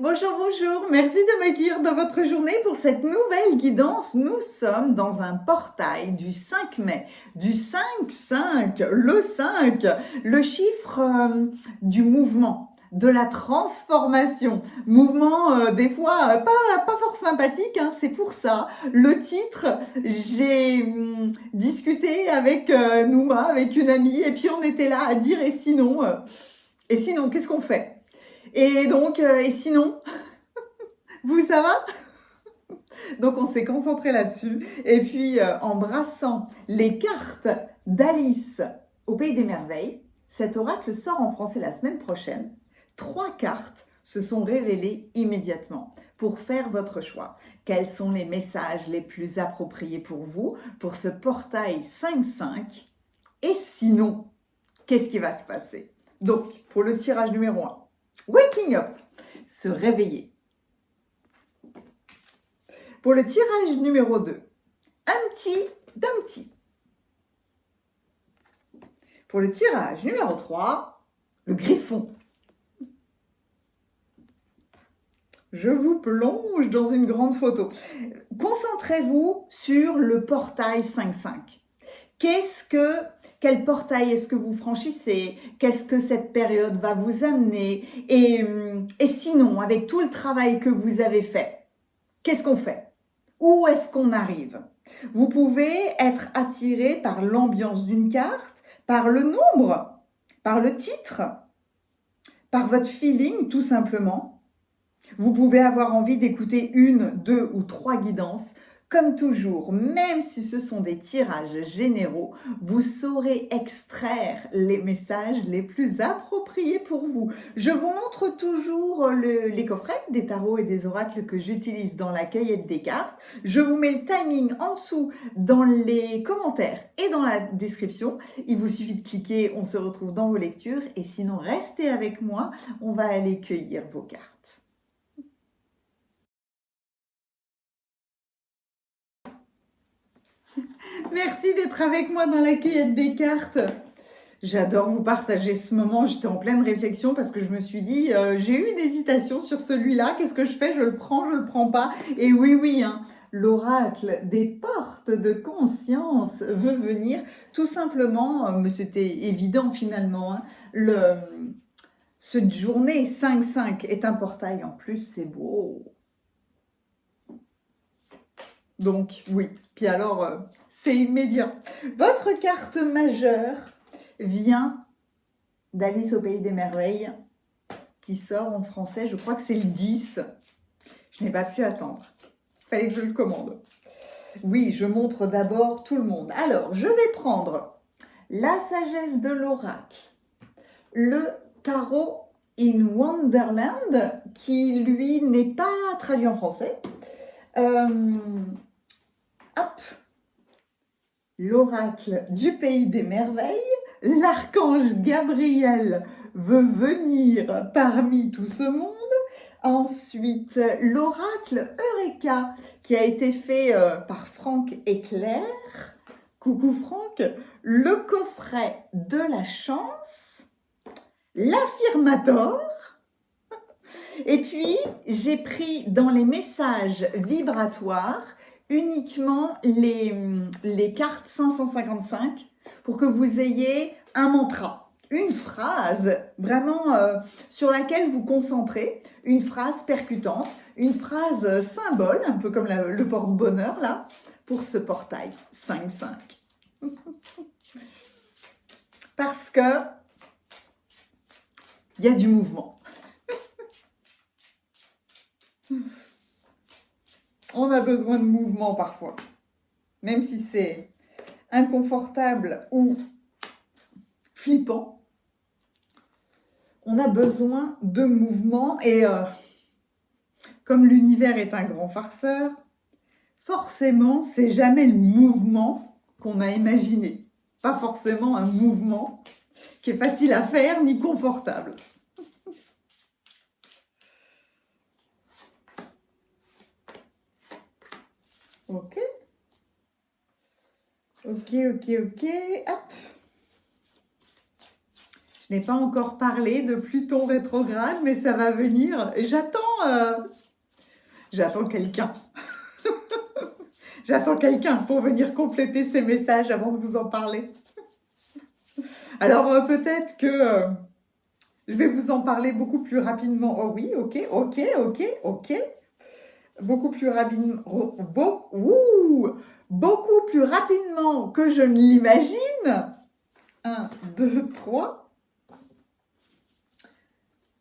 Bonjour, bonjour, merci de m'accueillir dans votre journée pour cette nouvelle guidance. Nous sommes dans un portail du 5 mai, du 5-5, le 5, le chiffre du mouvement, de la transformation. Mouvement des fois pas fort sympathique, hein, c'est pour ça. Le titre, j'ai discuté avec Nouma, avec une amie, et puis on était là à dire et sinon qu'est-ce qu'on fait? Et donc, et sinon, vous, ça va? Donc, on s'est concentré là-dessus. Et puis, en brassant les cartes d'Alice au Pays des Merveilles, cet oracle sort en français la semaine prochaine. 3 cartes se sont révélées immédiatement pour faire votre choix. Quels sont les messages les plus appropriés pour vous, pour ce portail 5-5? Et sinon, qu'est-ce qui va se passer? Donc, pour le tirage numéro 1, Waking Up, se réveiller. Pour le tirage numéro 2, Humpty Dumpty. Pour le tirage numéro 3, le Griffon. Je vous plonge dans une grande photo. Concentrez-vous sur le portail 5-5. Quel portail est-ce que vous franchissez? Qu'est-ce que cette période va vous amener? Et sinon, avec tout le travail que vous avez fait, qu'est-ce qu'on fait? Où est-ce qu'on arrive? Vous pouvez être attiré par l'ambiance d'une carte, par le nombre, par le titre, par votre feeling tout simplement. Vous pouvez avoir envie d'écouter 1, 2 ou 3 guidances. Comme toujours, même si ce sont des tirages généraux, vous saurez extraire les messages les plus appropriés pour vous. Je vous montre toujours les coffrets des tarots et des oracles que j'utilise dans la cueillette des cartes. Je vous mets le timing en dessous dans les commentaires et dans la description. Il vous suffit de cliquer, on se retrouve dans vos lectures. Et sinon, restez avec moi, on va aller cueillir vos cartes. Merci d'être avec moi dans la cueillette des cartes. J'adore vous partager ce moment. J'étais en pleine réflexion parce que je me suis dit, j'ai eu une hésitation sur celui-là. Qu'est-ce que je fais? Je le le prends pas. Et oui, hein, l'oracle des portes de conscience veut venir tout simplement, mais c'était évident finalement, hein, cette journée 5-5 est un portail en plus, c'est beau. Donc, oui. Puis alors, c'est immédiat. Votre carte majeure vient d'Alice au Pays des Merveilles, qui sort en français. Je crois que c'est le 10. Je n'ai pas pu attendre. Il fallait que je le commande. Oui, je montre d'abord tout le monde. Alors, je vais prendre la sagesse de l'oracle, le tarot in Wonderland, qui, lui, n'est pas traduit en français. Hop, l'oracle du Pays des Merveilles, l'archange Gabriel veut venir parmi tout ce monde. Ensuite, l'oracle Eureka qui a été fait par Franck et Claire. Coucou Franck. Le coffret de la chance, l'affirmator. Et puis, j'ai pris dans les messages vibratoires uniquement les cartes 555 pour que vous ayez un mantra, une phrase vraiment sur laquelle vous concentrez, une phrase percutante, une phrase symbole, un peu comme le porte-bonheur là, pour ce portail 5-5. Parce que il y a du mouvement. On a besoin de mouvement parfois, même si c'est inconfortable ou flippant. On a besoin de mouvement et comme l'univers est un grand farceur, forcément, c'est jamais le mouvement qu'on a imaginé. Pas forcément un mouvement qui est facile à faire ni confortable. Ok. Ok. Hop. Je n'ai pas encore parlé de Pluton rétrograde, mais ça va venir. J'attends quelqu'un. J'attends quelqu'un pour venir compléter ces messages avant de vous en parler. Alors peut-être que je vais vous en parler beaucoup plus rapidement. Oh oui, ok. Beaucoup plus rapidement. Beaucoup plus rapidement que je ne l'imagine. 1, 2, 3.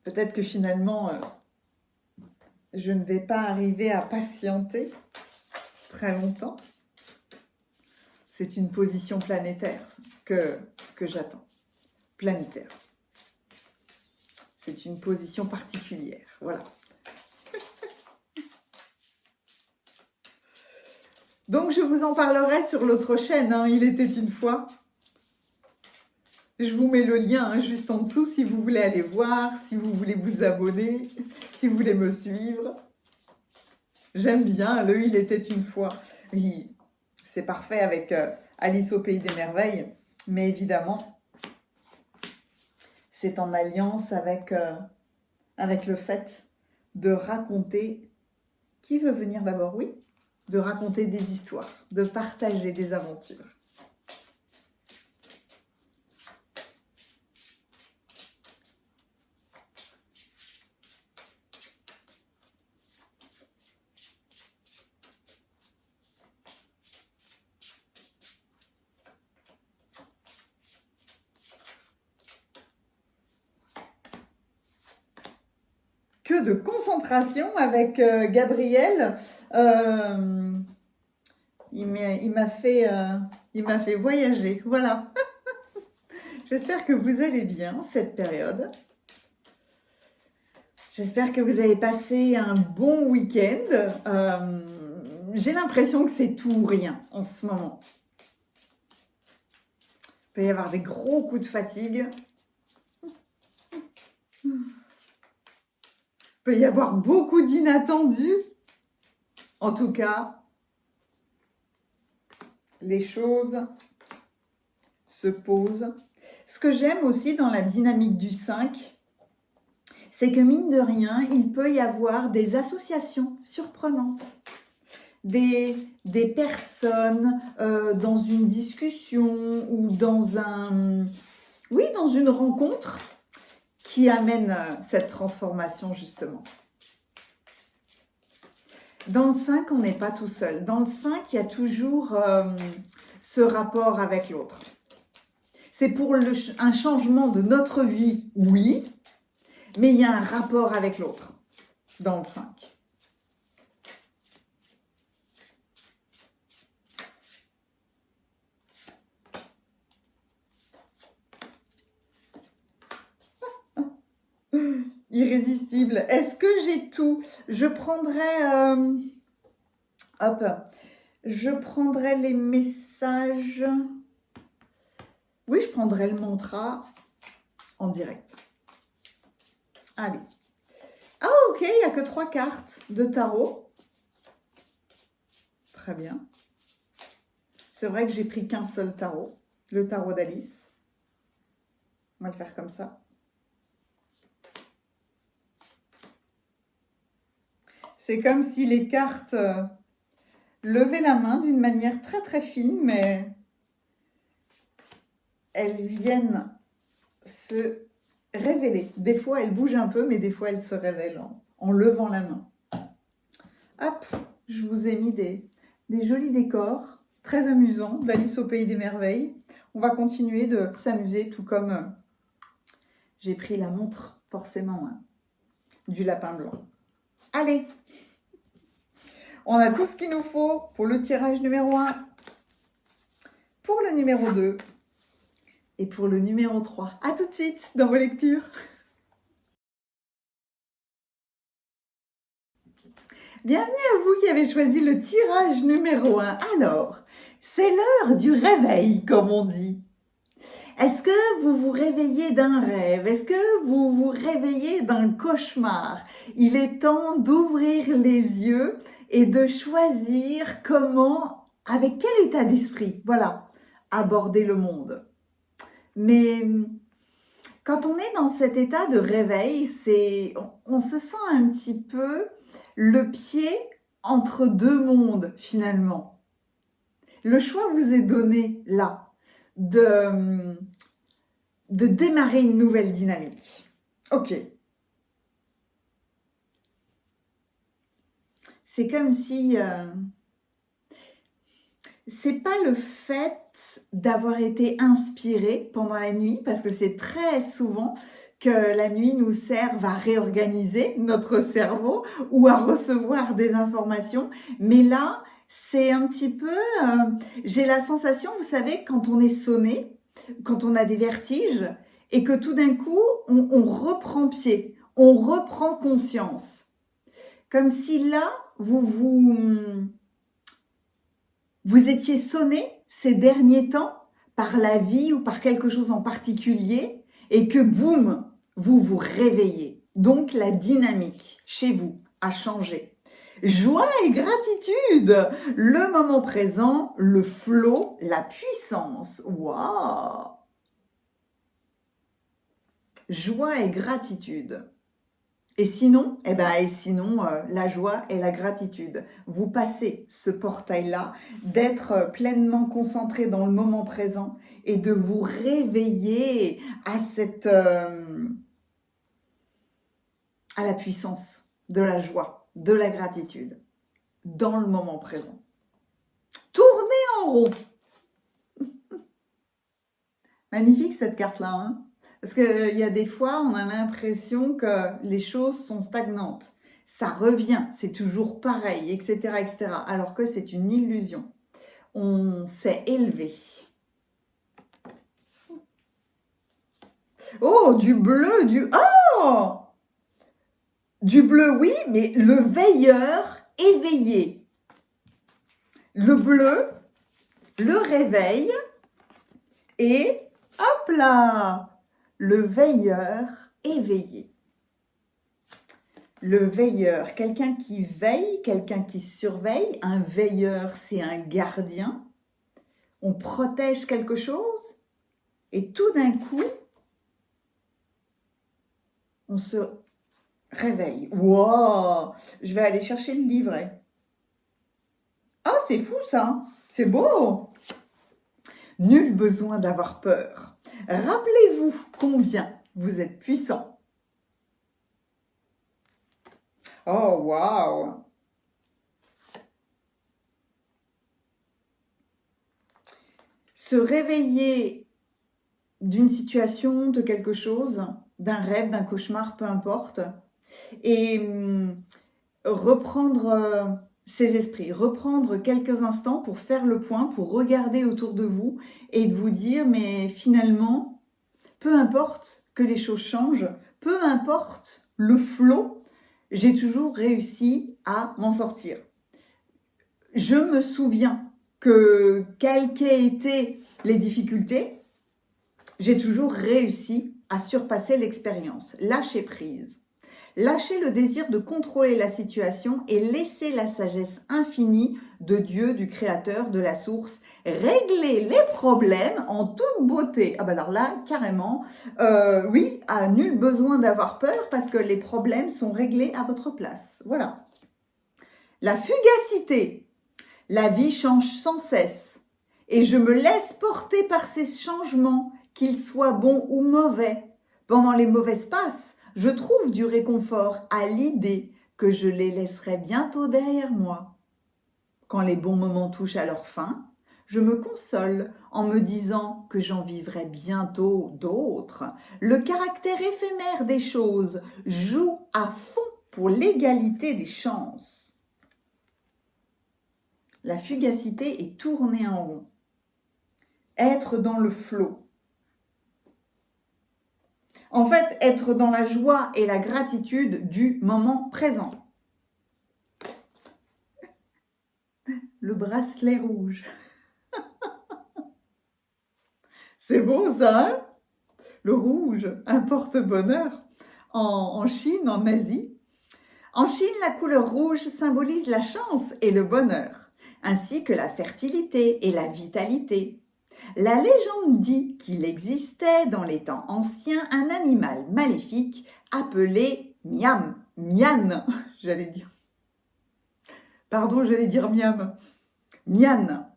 Peut-être que finalement, je ne vais pas arriver à patienter très longtemps. C'est une position planétaire que j'attends. Planétaire. C'est une position particulière. Voilà. Donc, je vous en parlerai sur l'autre chaîne, hein, Il était une fois. Je vous mets le lien hein, juste en dessous si vous voulez aller voir, si vous voulez vous abonner, si vous voulez me suivre. J'aime bien le Il était une fois. Oui, c'est parfait avec Alice au Pays des Merveilles, mais évidemment, c'est en alliance avec le fait de raconter. Qui veut venir d'abord? Oui, de raconter des histoires, de partager des aventures. Que de concentration avec Gabriel. Il m'a fait voyager. Voilà. J'espère que vous allez bien cette période. J'espère que vous avez passé un bon week-end. J'ai l'impression que c'est tout ou rien en ce moment. Il peut y avoir des gros coups de fatigue. Il peut y avoir beaucoup d'inattendus. En tout cas, les choses se posent. Ce que j'aime aussi dans la dynamique du 5, c'est que mine de rien, il peut y avoir des associations surprenantes. Des personnes dans une discussion ou dans une rencontre qui amène cette transformation justement. Dans le 5, on n'est pas tout seul. Dans le 5, il y a toujours ce rapport avec l'autre. C'est pour un changement de notre vie, oui, mais il y a un rapport avec l'autre dans le 5. Irrésistible. Est-ce que j'ai tout? Je prendrai... Je prendrai les messages. Oui, je prendrai le mantra en direct. Allez. Ah, ok, il n'y a que 3 cartes de tarot. Très bien. C'est vrai que j'ai pris qu'un seul tarot, le tarot d'Alice. On va le faire comme ça. C'est comme si les cartes levaient la main d'une manière très très fine, mais elles viennent se révéler. Des fois, elles bougent un peu, mais des fois, elles se révèlent en levant la main. Hop, je vous ai mis des jolis décors, très amusants, d'Alice au Pays des Merveilles. On va continuer de s'amuser, tout comme j'ai pris la montre, forcément, hein, du lapin blanc. Allez, on a tout ce qu'il nous faut pour le tirage numéro 1, pour le numéro 2 et pour le numéro 3. À tout de suite dans vos lectures. Bienvenue à vous qui avez choisi le tirage numéro 1. Alors, c'est l'heure du réveil, comme on dit. Est-ce que vous vous réveillez d'un rêve? Est-ce que vous vous réveillez d'un cauchemar? Il est temps d'ouvrir les yeux et de choisir comment, avec quel état d'esprit, voilà, aborder le monde. Mais Quand on est dans cet état de réveil, on se sent un petit peu le pied entre deux mondes finalement. Le choix vous est donné là de démarrer une nouvelle dynamique. Ok. C'est comme si... c'est pas le fait d'avoir été inspiré pendant la nuit, parce que c'est très souvent que la nuit nous serve à réorganiser notre cerveau ou à recevoir des informations. Mais là, c'est un petit peu... j'ai la sensation, vous savez, quand on est sonné, quand on a des vertiges, et que tout d'un coup, on reprend pied, on reprend conscience. Comme si là, vous étiez sonné ces derniers temps par la vie ou par quelque chose en particulier et que boum, vous vous réveillez. Donc la dynamique chez vous a changé. Joie et gratitude, le moment présent, le flow, la puissance. Waouh! Joie et gratitude. Et sinon, la joie et la gratitude. Vous passez ce portail-là, d'être pleinement concentré dans le moment présent et de vous réveiller à à la puissance de la joie, de la gratitude, dans le moment présent. Tournez en rond. Magnifique cette carte-là, hein? Parce qu'il y a des fois, on a l'impression que les choses sont stagnantes. Ça revient, c'est toujours pareil, etc., etc. Alors que c'est une illusion. On s'est élevé. Oh, du bleu, Oh! Du bleu, oui, mais le veilleur éveillé. Le bleu, le réveil et hop là! Le veilleur éveillé. Le veilleur, quelqu'un qui veille, quelqu'un qui surveille. Un veilleur, c'est un gardien. On protège quelque chose et tout d'un coup, on se réveille. Wow! Je vais aller chercher le livret. Ah, c'est fou ça! C'est beau! Nul besoin d'avoir peur. Rappelez-vous combien vous êtes puissant. Oh, waouh! Se réveiller d'une situation, de quelque chose, d'un rêve, d'un cauchemar, peu importe, et reprendre ses esprits, reprendre quelques instants pour faire le point, pour regarder autour de vous et de vous dire, mais finalement, peu importe que les choses changent, peu importe le flot, j'ai toujours réussi à m'en sortir. Je me souviens que quelles qu'aient été les difficultés, j'ai toujours réussi à surpasser l'expérience. Lâcher prise. Lâcher le désir de contrôler la situation et laisser la sagesse infinie de Dieu, du Créateur, de la source, régler les problèmes en toute beauté. Ah ben alors là, carrément, oui, nul besoin d'avoir peur parce que les problèmes sont réglés à votre place. Voilà. La fugacité. La vie change sans cesse et je me laisse porter par ces changements, qu'ils soient bons ou mauvais. Pendant les mauvaises passes, je trouve du réconfort à l'idée que je les laisserai bientôt derrière moi. Quand les bons moments touchent à leur fin, je me console en me disant que j'en vivrai bientôt d'autres. Le caractère éphémère des choses joue à fond pour l'égalité des chances. La fugacité est tourner en rond. Être dans le flot. En fait, être dans la joie et la gratitude du moment présent. Le bracelet rouge. C'est beau ça, hein? Le rouge, un porte-bonheur. En Chine, en Asie. En Chine, la couleur rouge symbolise la chance et le bonheur, ainsi que la fertilité et la vitalité. La légende dit qu'il existait dans les temps anciens un animal maléfique appelé Miam, Mian, j'allais dire. Pardon, j'allais dire Miam. Mian,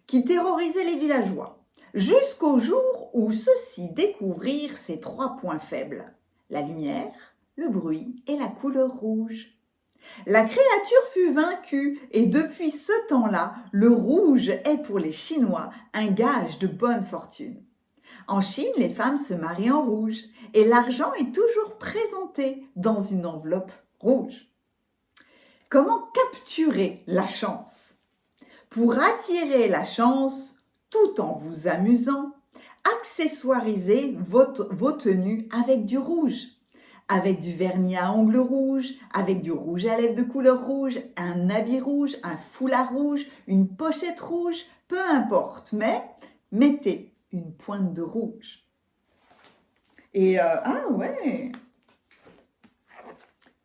qui terrorisait les villageois, jusqu'au jour où ceux-ci découvrirent ses 3 points faibles, la lumière, le bruit et la couleur rouge. La créature fut vaincue et depuis ce temps-là, le rouge est pour les Chinois un gage de bonne fortune. En Chine, les femmes se marient en rouge et l'argent est toujours présenté dans une enveloppe rouge. Comment capturer la chance? Pour attirer la chance, tout en vous amusant, accessoirisez vos tenues avec du rouge. Avec du vernis à ongles rouge, avec du rouge à lèvres de couleur rouge, un habit rouge, un foulard rouge, une pochette rouge, peu importe, mais mettez une pointe de rouge. Et ah ouais,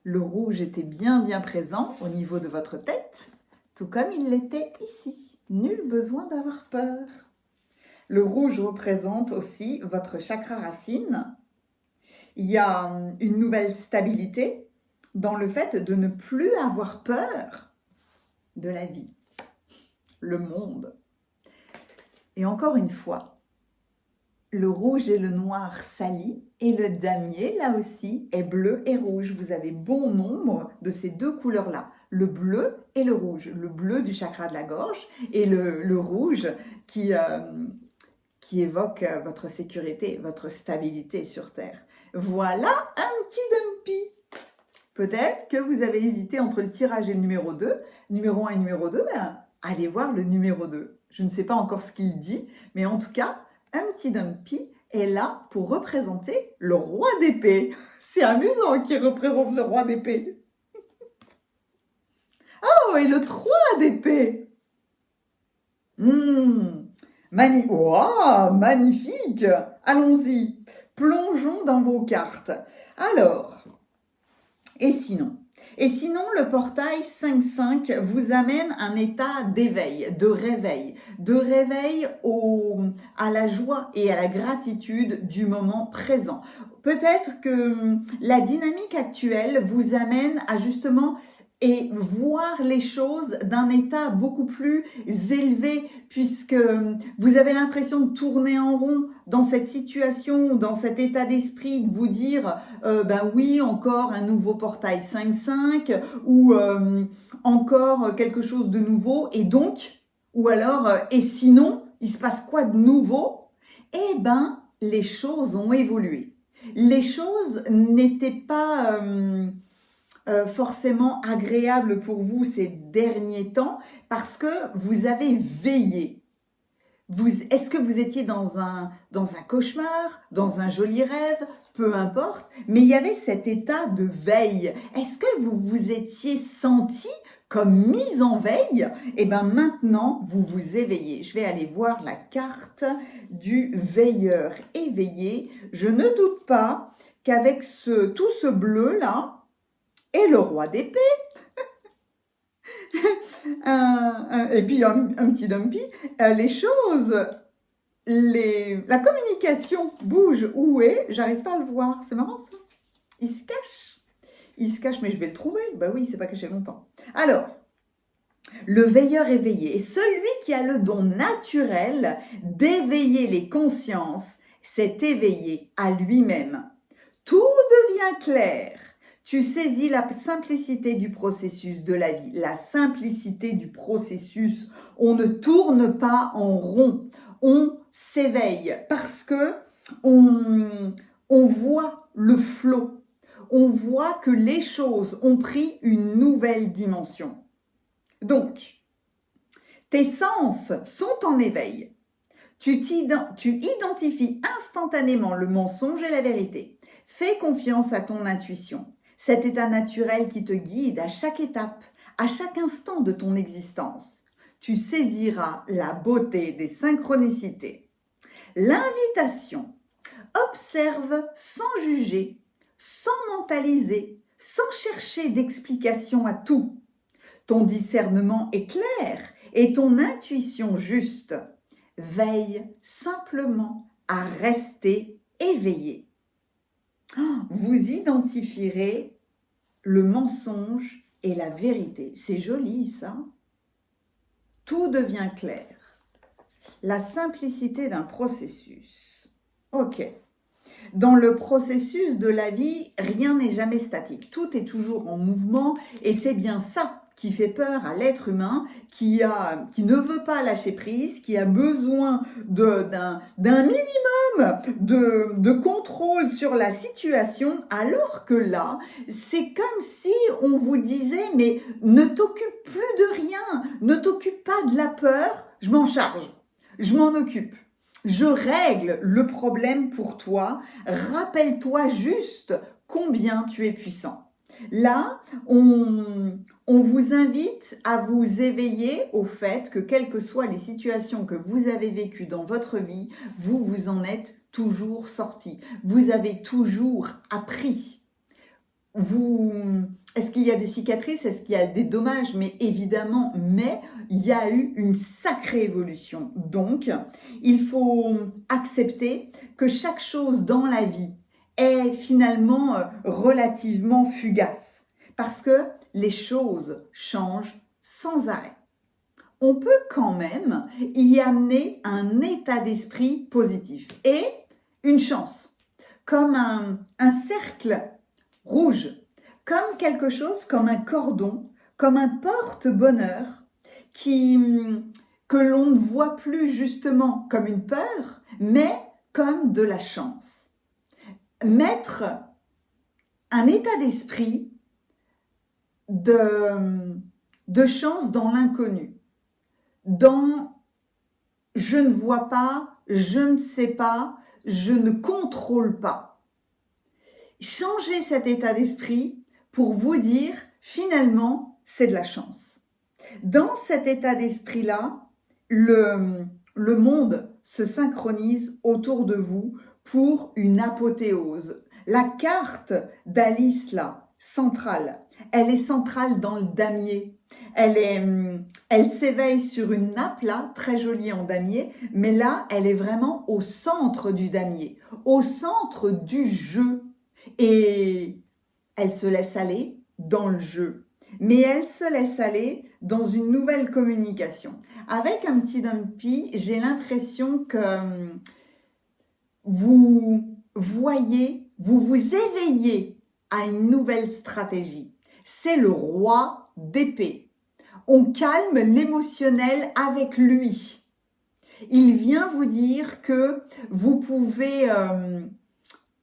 le rouge était bien présent au niveau de votre tête, tout comme il l'était ici. Nul besoin d'avoir peur. Le rouge représente aussi votre chakra racine. Il y a une nouvelle stabilité dans le fait de ne plus avoir peur de la vie, le monde. Et encore une fois, le rouge et le noir s'allient et le damier, là aussi, est bleu et rouge. Vous avez bon nombre de ces 2 couleurs-là, le bleu et le rouge. Le bleu du chakra de la gorge et le rouge qui évoque votre sécurité, votre stabilité sur Terre. Voilà un petit dumpy. Peut-être que vous avez hésité entre le tirage et le numéro 2. Numéro 1 et numéro 2, ben, allez voir le numéro 2. Je ne sais pas encore ce qu'il dit, mais en tout cas, un petit dumpy est là pour représenter le roi d'épée. C'est amusant qu'il représente le roi d'épée. Oh, et le 3 d'épée. Wow, magnifique. Allons-y. Plongeons dans vos cartes. Alors, et sinon, le portail 5-5 vous amène un état d'éveil, de réveil à la joie et à la gratitude du moment présent. Peut-être que la dynamique actuelle vous amène à justement et voir les choses d'un état beaucoup plus élevé, puisque vous avez l'impression de tourner en rond dans cette situation, dans cet état d'esprit, de vous dire ben oui, encore un nouveau portail 5-5, ou encore quelque chose de nouveau, et donc, ou alors, et sinon, il se passe quoi de nouveau? Eh ben, les choses ont évolué. Les choses n'étaient pas forcément agréables pour vous ces derniers temps parce que vous avez veillé. Est-ce que vous étiez dans un cauchemar, dans un joli rêve? Peu importe, mais il y avait cet état de veille. Est-ce que vous vous étiez senti comme mise en veille? Et bien maintenant, vous vous éveillez. Je vais aller voir la carte du veilleur éveillé. Je ne doute pas qu'avec tout ce bleu-là, et le roi d'épée, et puis un petit dumpy, les choses, la communication bouge. Où est? J'arrive pas à le voir, c'est marrant ça. Il se cache, mais je vais le trouver. Bah oui, il s'est pas caché longtemps. Alors, le veilleur éveillé est celui qui a le don naturel d'éveiller les consciences, s'est éveillé à lui-même. Tout devient clair. Tu saisis la simplicité du processus de la vie, la simplicité du processus. On ne tourne pas en rond, on s'éveille parce que on voit le flot, on voit que les choses ont pris une nouvelle dimension. Donc, tes sens sont en éveil. Tu identifies instantanément le mensonge et la vérité. Fais confiance à ton intuition. Cet état naturel qui te guide à chaque étape, à chaque instant de ton existence. Tu saisiras la beauté des synchronicités. L'invitation. Observe sans juger, sans mentaliser, sans chercher d'explication à tout. Ton discernement est clair et ton intuition juste. Veille simplement à rester éveillé. Vous identifierez le mensonge et la vérité. C'est joli ça. Tout devient clair. La simplicité d'un processus. Ok. Dans le processus de la vie, rien n'est jamais statique. Tout est toujours en mouvement et c'est bien ça qui fait peur à l'être humain qui ne veut pas lâcher prise, qui a besoin d'un minimum de contrôle sur la situation, alors que là, c'est comme si on vous disait « mais ne t'occupe plus de rien, ne t'occupe pas de la peur, je m'en charge, je m'en occupe ». Je règle le problème pour toi. Rappelle-toi juste combien tu es puissant. Là, on vous invite à vous éveiller au fait que quelles que soient les situations que vous avez vécues dans votre vie, vous en êtes toujours sorti. Vous avez toujours appris. Est-ce qu'il y a des cicatrices? Est-ce qu'il y a des dommages? Mais évidemment, il y a eu une sacrée évolution. Donc, il faut accepter que chaque chose dans la vie est finalement relativement fugace. Parce que les choses changent sans arrêt. On peut quand même y amener un état d'esprit positif et une chance, comme un cercle rouge, comme quelque chose, comme un cordon, comme un porte-bonheur que l'on ne voit plus justement comme une peur, mais comme de la chance. Mettre un état d'esprit de chance dans l'inconnu, dans je ne vois pas, je ne sais pas, je ne contrôle pas. Changez cet état d'esprit pour vous dire, finalement, c'est de la chance. Dans cet état d'esprit-là, le monde se synchronise autour de vous pour une apothéose. La carte d'Alice, là, centrale, elle est centrale dans le damier. Elle s'éveille sur une nappe, là, très jolie en damier, mais là, elle est vraiment au centre du damier, au centre du jeu. Et elle se laisse aller dans le jeu, mais elle se laisse aller dans une nouvelle communication. Avec un petit Dumpy, j'ai l'impression que vous voyez, vous vous éveillez à une nouvelle stratégie. C'est le roi d'épée. On calme l'émotionnel avec lui. Il vient vous dire que vous pouvez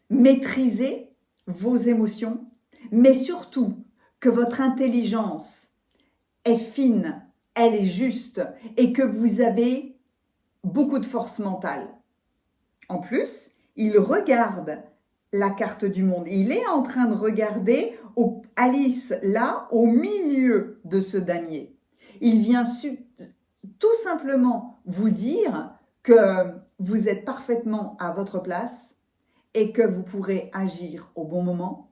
maîtriser vos émotions, mais surtout que votre intelligence est fine, elle est juste et que vous avez beaucoup de force mentale. En plus, il regarde la carte du monde. Il est en train de regarder Alice là, au milieu de ce damier. Il vient tout simplement vous dire que vous êtes parfaitement à votre place et que vous pourrez agir au bon moment.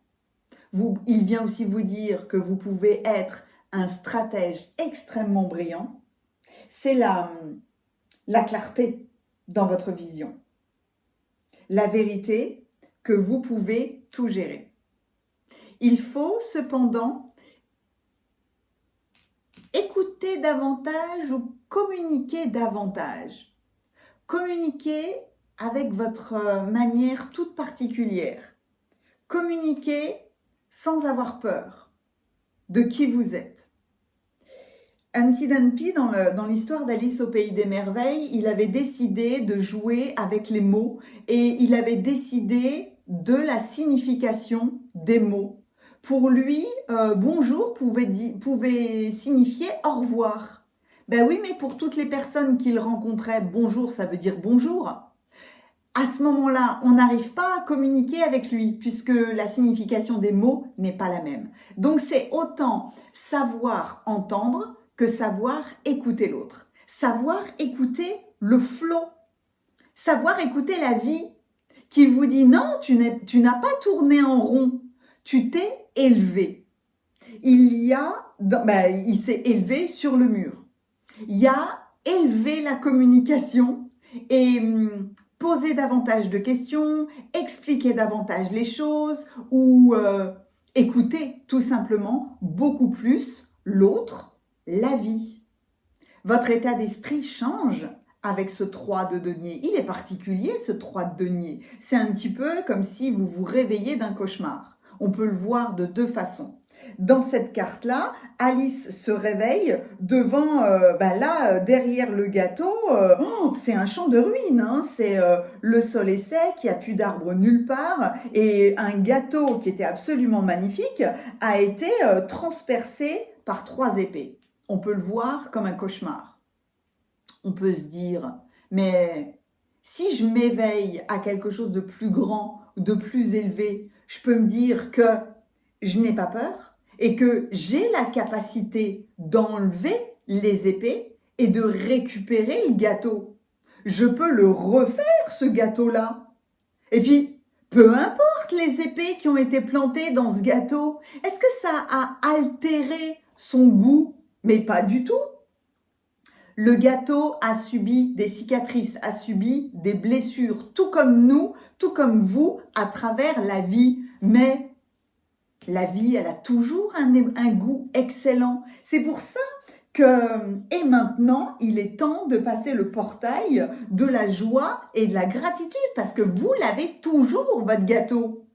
Il vient aussi vous dire que vous pouvez être un stratège extrêmement brillant. C'est la clarté dans votre vision. La vérité que vous pouvez tout gérer. Il faut cependant écouter davantage ou communiquer davantage. Communiquer avec votre manière toute particulière. Communiquer sans avoir peur de qui vous êtes. Humpty Dumpty, dans l'histoire d'Alice au Pays des Merveilles, il avait décidé de jouer avec les mots et il avait décidé de la signification des mots. Pour lui, bonjour pouvait signifier au revoir. Ben oui, mais pour toutes les personnes qu'il rencontrait, bonjour, ça veut dire bonjour. À ce moment-là, on n'arrive pas à communiquer avec lui puisque la signification des mots n'est pas la même. Donc, c'est autant savoir entendre que savoir écouter l'autre. Savoir écouter le flot. Savoir écouter la vie qui vous dit non, tu n'as pas tourné en rond, tu t'es élevé. Il s'est élevé sur le mur. Il y a élevé la communication et poser davantage de questions, expliquer davantage les choses ou écouter tout simplement beaucoup plus l'autre, la vie. Votre état d'esprit change avec ce 3 de denier. Il est particulier ce 3 de denier. C'est un petit peu comme si vous vous réveillez d'un cauchemar. On peut le voir de deux façons. Dans cette carte-là, Alice se réveille devant, derrière le gâteau, c'est un champ de ruines, hein, c'est le sol est sec, il n'y a plus d'arbres nulle part, et un gâteau qui était absolument magnifique a été transpercé par 3 épées. On peut le voir comme un cauchemar. On peut se dire, mais si je m'éveille à quelque chose de plus grand, de plus élevé, je peux me dire que je n'ai pas peur et que j'ai la capacité d'enlever les épées et de récupérer le gâteau. Je peux le refaire, ce gâteau-là. Et puis, peu importe les épées qui ont été plantées dans ce gâteau, est-ce que ça a altéré son goût? Mais pas du tout. Le gâteau a subi des cicatrices, a subi des blessures, tout comme nous, tout comme vous, à travers la vie. Mais la vie, elle a toujours un goût excellent. C'est pour ça que, et maintenant, il est temps de passer le portail de la joie et de la gratitude, parce que vous l'avez toujours, votre gâteau,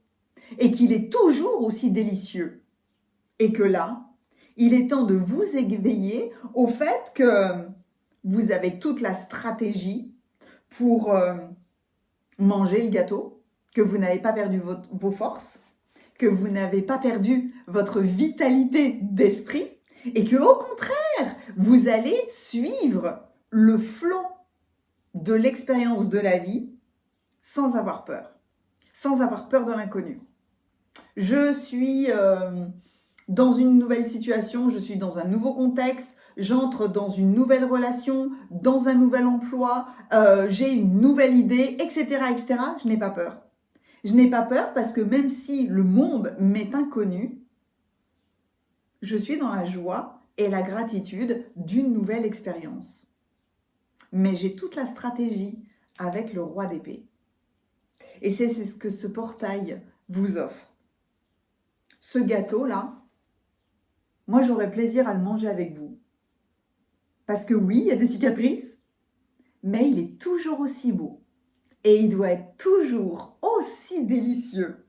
et qu'il est toujours aussi délicieux. Et que là, il est temps de vous éveiller au fait que vous avez toute la stratégie pour manger le gâteau, que vous n'avez pas perdu vos forces, que vous n'avez pas perdu votre vitalité d'esprit et que au contraire, vous allez suivre le flot de l'expérience de la vie sans avoir peur de l'inconnu. Je suis dans une nouvelle situation, je suis dans un nouveau contexte, j'entre dans une nouvelle relation, dans un nouvel emploi, j'ai une nouvelle idée, etc., etc. Je n'ai pas peur. Je n'ai pas peur parce que même si le monde m'est inconnu, je suis dans la joie et la gratitude d'une nouvelle expérience. Mais j'ai toute la stratégie avec le roi d'épée. Et c'est ce que ce portail vous offre. Ce gâteau-là, moi j'aurais plaisir à le manger avec vous. Parce que oui, il y a des cicatrices, mais il est toujours aussi beau. Et il doit être toujours aussi délicieux.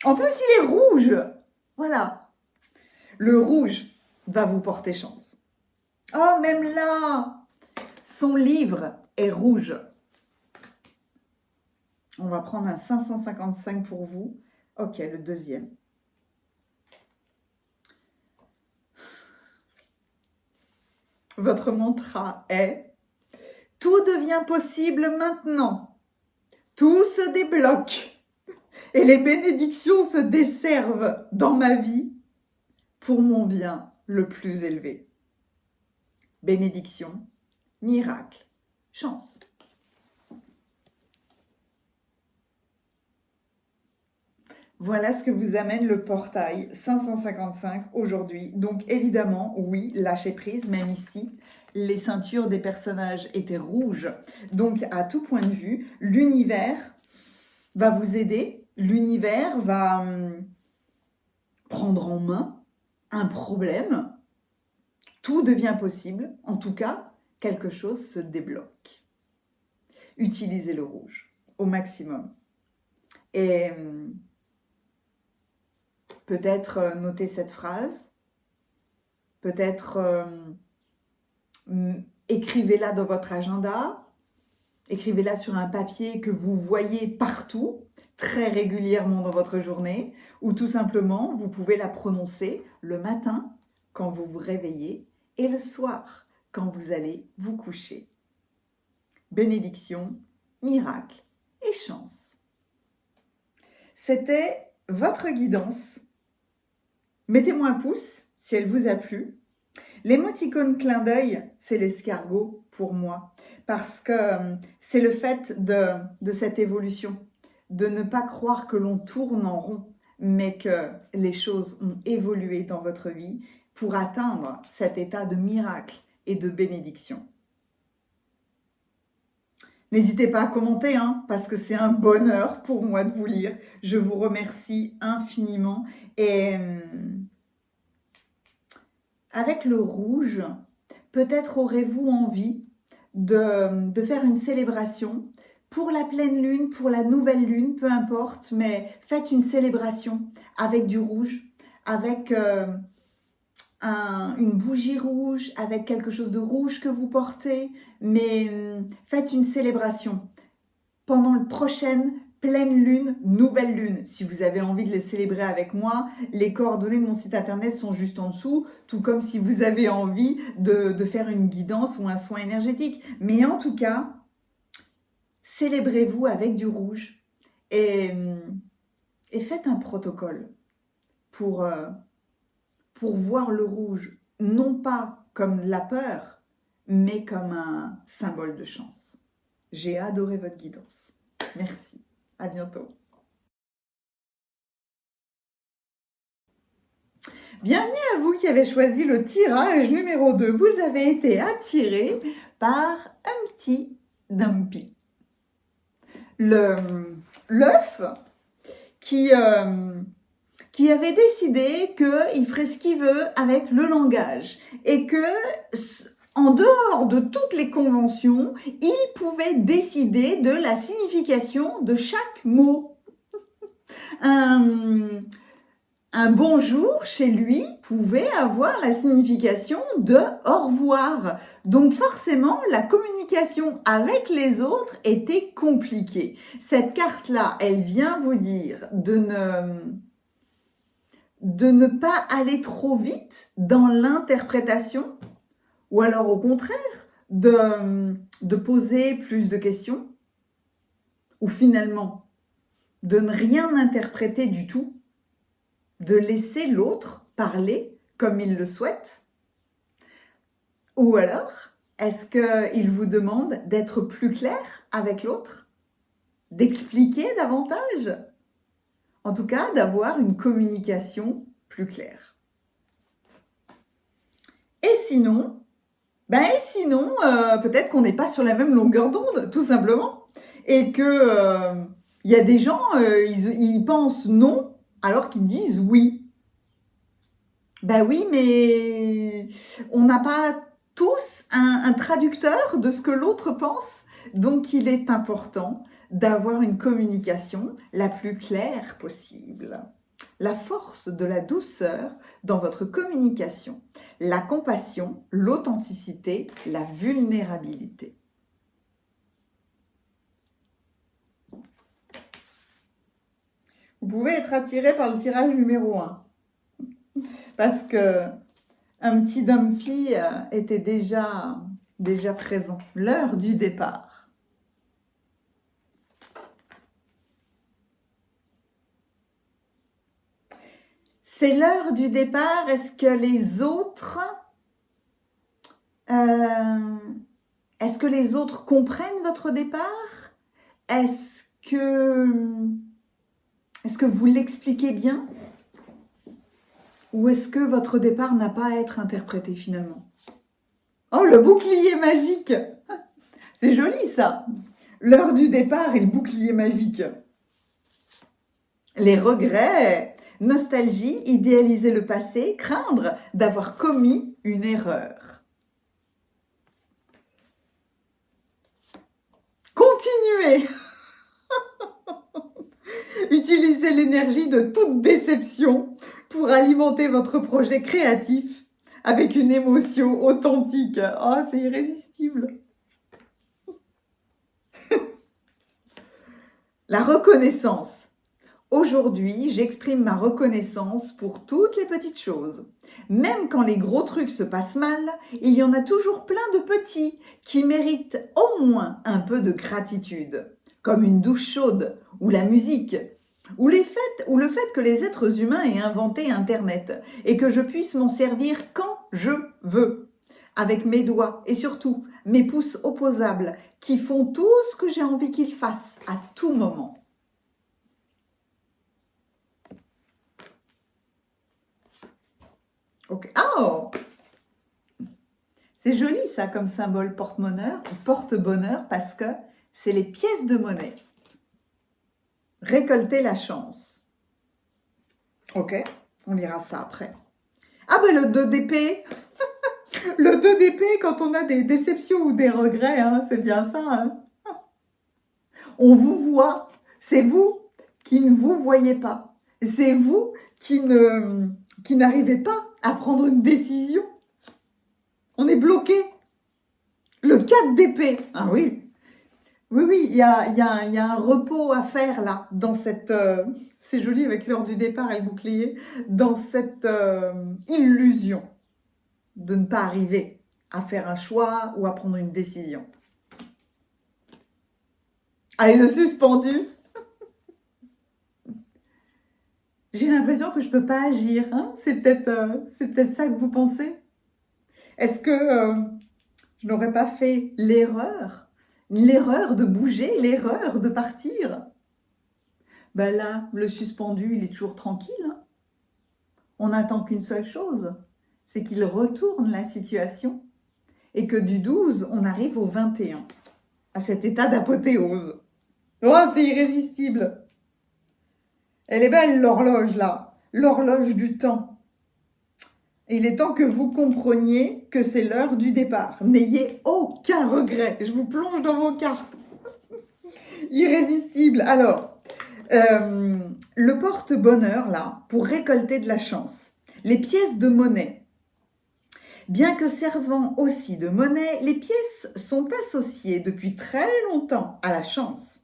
En plus, il est rouge. Voilà. Le rouge va vous porter chance. Oh, même là, son livre est rouge. On va prendre un 555 pour vous. Ok, le deuxième. Votre mantra est « Tout devient possible maintenant. Tout se débloque. Et les bénédictions se desservent dans ma vie pour mon bien le plus élevé. » Bénédiction, miracle, chance. Voilà ce que vous amène le portail 555 aujourd'hui. Donc évidemment, oui, lâchez prise, même ici, les ceintures des personnages étaient rouges. Donc à tout point de vue, l'univers va vous aider, l'univers va prendre en main un problème. Tout devient possible, en tout cas, quelque chose se débloque. Utilisez le rouge au maximum. Et peut-être noter cette phrase, peut-être écrivez-la dans votre agenda, écrivez-la sur un papier que vous voyez partout, très régulièrement dans votre journée, ou tout simplement, vous pouvez la prononcer le matin quand vous vous réveillez et le soir quand vous allez vous coucher. Bénédiction, miracle et chance. C'était votre guidance. Mettez-moi un pouce si elle vous a plu. L'émoticône clin d'œil, c'est l'escargot pour moi, parce que c'est le fait de cette évolution, de ne pas croire que l'on tourne en rond, mais que les choses ont évolué dans votre vie pour atteindre cet état de miracle et de bénédiction. N'hésitez pas à commenter, hein, parce que c'est un bonheur pour moi de vous lire. Je vous remercie infiniment. Et avec le rouge, peut-être aurez-vous envie de faire une célébration pour la pleine lune, pour la nouvelle lune, peu importe, mais faites une célébration avec du rouge, avec une bougie rouge, avec quelque chose de rouge que vous portez, mais faites une célébration pendant la prochaine pleine lune, nouvelle lune. Si vous avez envie de les célébrer avec moi, les coordonnées de mon site internet sont juste en dessous, tout comme si vous avez envie de faire une guidance ou un soin énergétique. Mais en tout cas, célébrez-vous avec du rouge et faites un protocole pour voir le rouge, non pas comme la peur, mais comme un symbole de chance. J'ai adoré votre guidance. Merci. À bientôt. Bienvenue à vous qui avez choisi le tirage numéro 2. Vous avez été attiré par un petit Dumpy. L'œuf qui avait décidé qu'il ferait ce qu'il veut avec le langage et que, en dehors de toutes les conventions, il pouvait décider de la signification de chaque mot. Un bonjour chez lui pouvait avoir la signification de au revoir. Donc forcément, la communication avec les autres était compliquée. Cette carte-là, elle vient vous dire de ne pas aller trop vite dans l'interprétation, ou alors au contraire, de poser plus de questions, ou finalement, de ne rien interpréter du tout, de laisser l'autre parler comme il le souhaite. Ou alors, est-ce qu'il vous demande d'être plus clair avec l'autre, d'expliquer davantage? En tout cas, d'avoir une communication plus claire. Et sinon, peut-être qu'on n'est pas sur la même longueur d'onde, tout simplement. Et que y a des gens, ils pensent non alors qu'ils disent oui. Ben oui, mais on n'a pas tous un traducteur de ce que l'autre pense. Donc, il est important d'avoir une communication la plus claire possible. La force de la douceur dans votre communication, la compassion, l'authenticité, la vulnérabilité. Vous pouvez être attiré par le tirage numéro 1 parce que un petit Dumpy était déjà présent. L'heure du départ. C'est l'heure du départ. Est-ce que les autres comprennent votre départ? Est-ce que vous l'expliquez bien? Ou est-ce que votre départ n'a pas à être interprété finalement? Oh, le bouclier magique! C'est joli ça! L'heure du départ et le bouclier magique. Les regrets, nostalgie, idéaliser le passé, craindre d'avoir commis une erreur. Continuez! Utilisez l'énergie de toute déception pour alimenter votre projet créatif avec une émotion authentique. Oh, c'est irrésistible! La reconnaissance. Aujourd'hui, j'exprime ma reconnaissance pour toutes les petites choses. Même quand les gros trucs se passent mal, il y en a toujours plein de petits qui méritent au moins un peu de gratitude, comme une douche chaude ou la musique, ou le fait que les êtres humains aient inventé Internet et que je puisse m'en servir quand je veux, avec mes doigts et surtout mes pouces opposables qui font tout ce que j'ai envie qu'ils fassent à tout moment. Okay. Oh, c'est joli ça comme symbole porte-bonheur parce que c'est les pièces de monnaie. Récolter la chance. Ok, on lira ça après. Ah ben le 2 d'épée. Le 2 d'épée quand on a des déceptions ou des regrets, hein, c'est bien ça. Hein. On vous voit, c'est vous qui ne vous voyez pas. C'est vous qui n'arrivez pas à prendre une décision. On est bloqué. Le 4 d'épée. Ah oui. Oui, il y a un repos à faire là, dans cette... c'est joli avec l'heure du départ et le bouclier, dans cette illusion de ne pas arriver à faire un choix ou à prendre une décision. Allez, le suspendu. J'ai l'impression que je ne peux pas agir. Hein, c'est peut-être ça que vous pensez. Est-ce que je n'aurais pas fait l'erreur de bouger, l'erreur de partir? Ben là, le suspendu, il est toujours tranquille. Hein. On n'attend qu'une seule chose, c'est qu'il retourne la situation et que du 12, on arrive au 21, à cet état d'apothéose. Oh, c'est irrésistible. Elle est belle, l'horloge, là. L'horloge du temps. Il est temps que vous compreniez que c'est l'heure du départ. N'ayez aucun regret. Je vous plonge dans vos cartes. Irrésistible. Alors, le porte-bonheur, là, pour récolter de la chance. Les pièces de monnaie. Bien que servant aussi de monnaie, les pièces sont associées depuis très longtemps à la chance.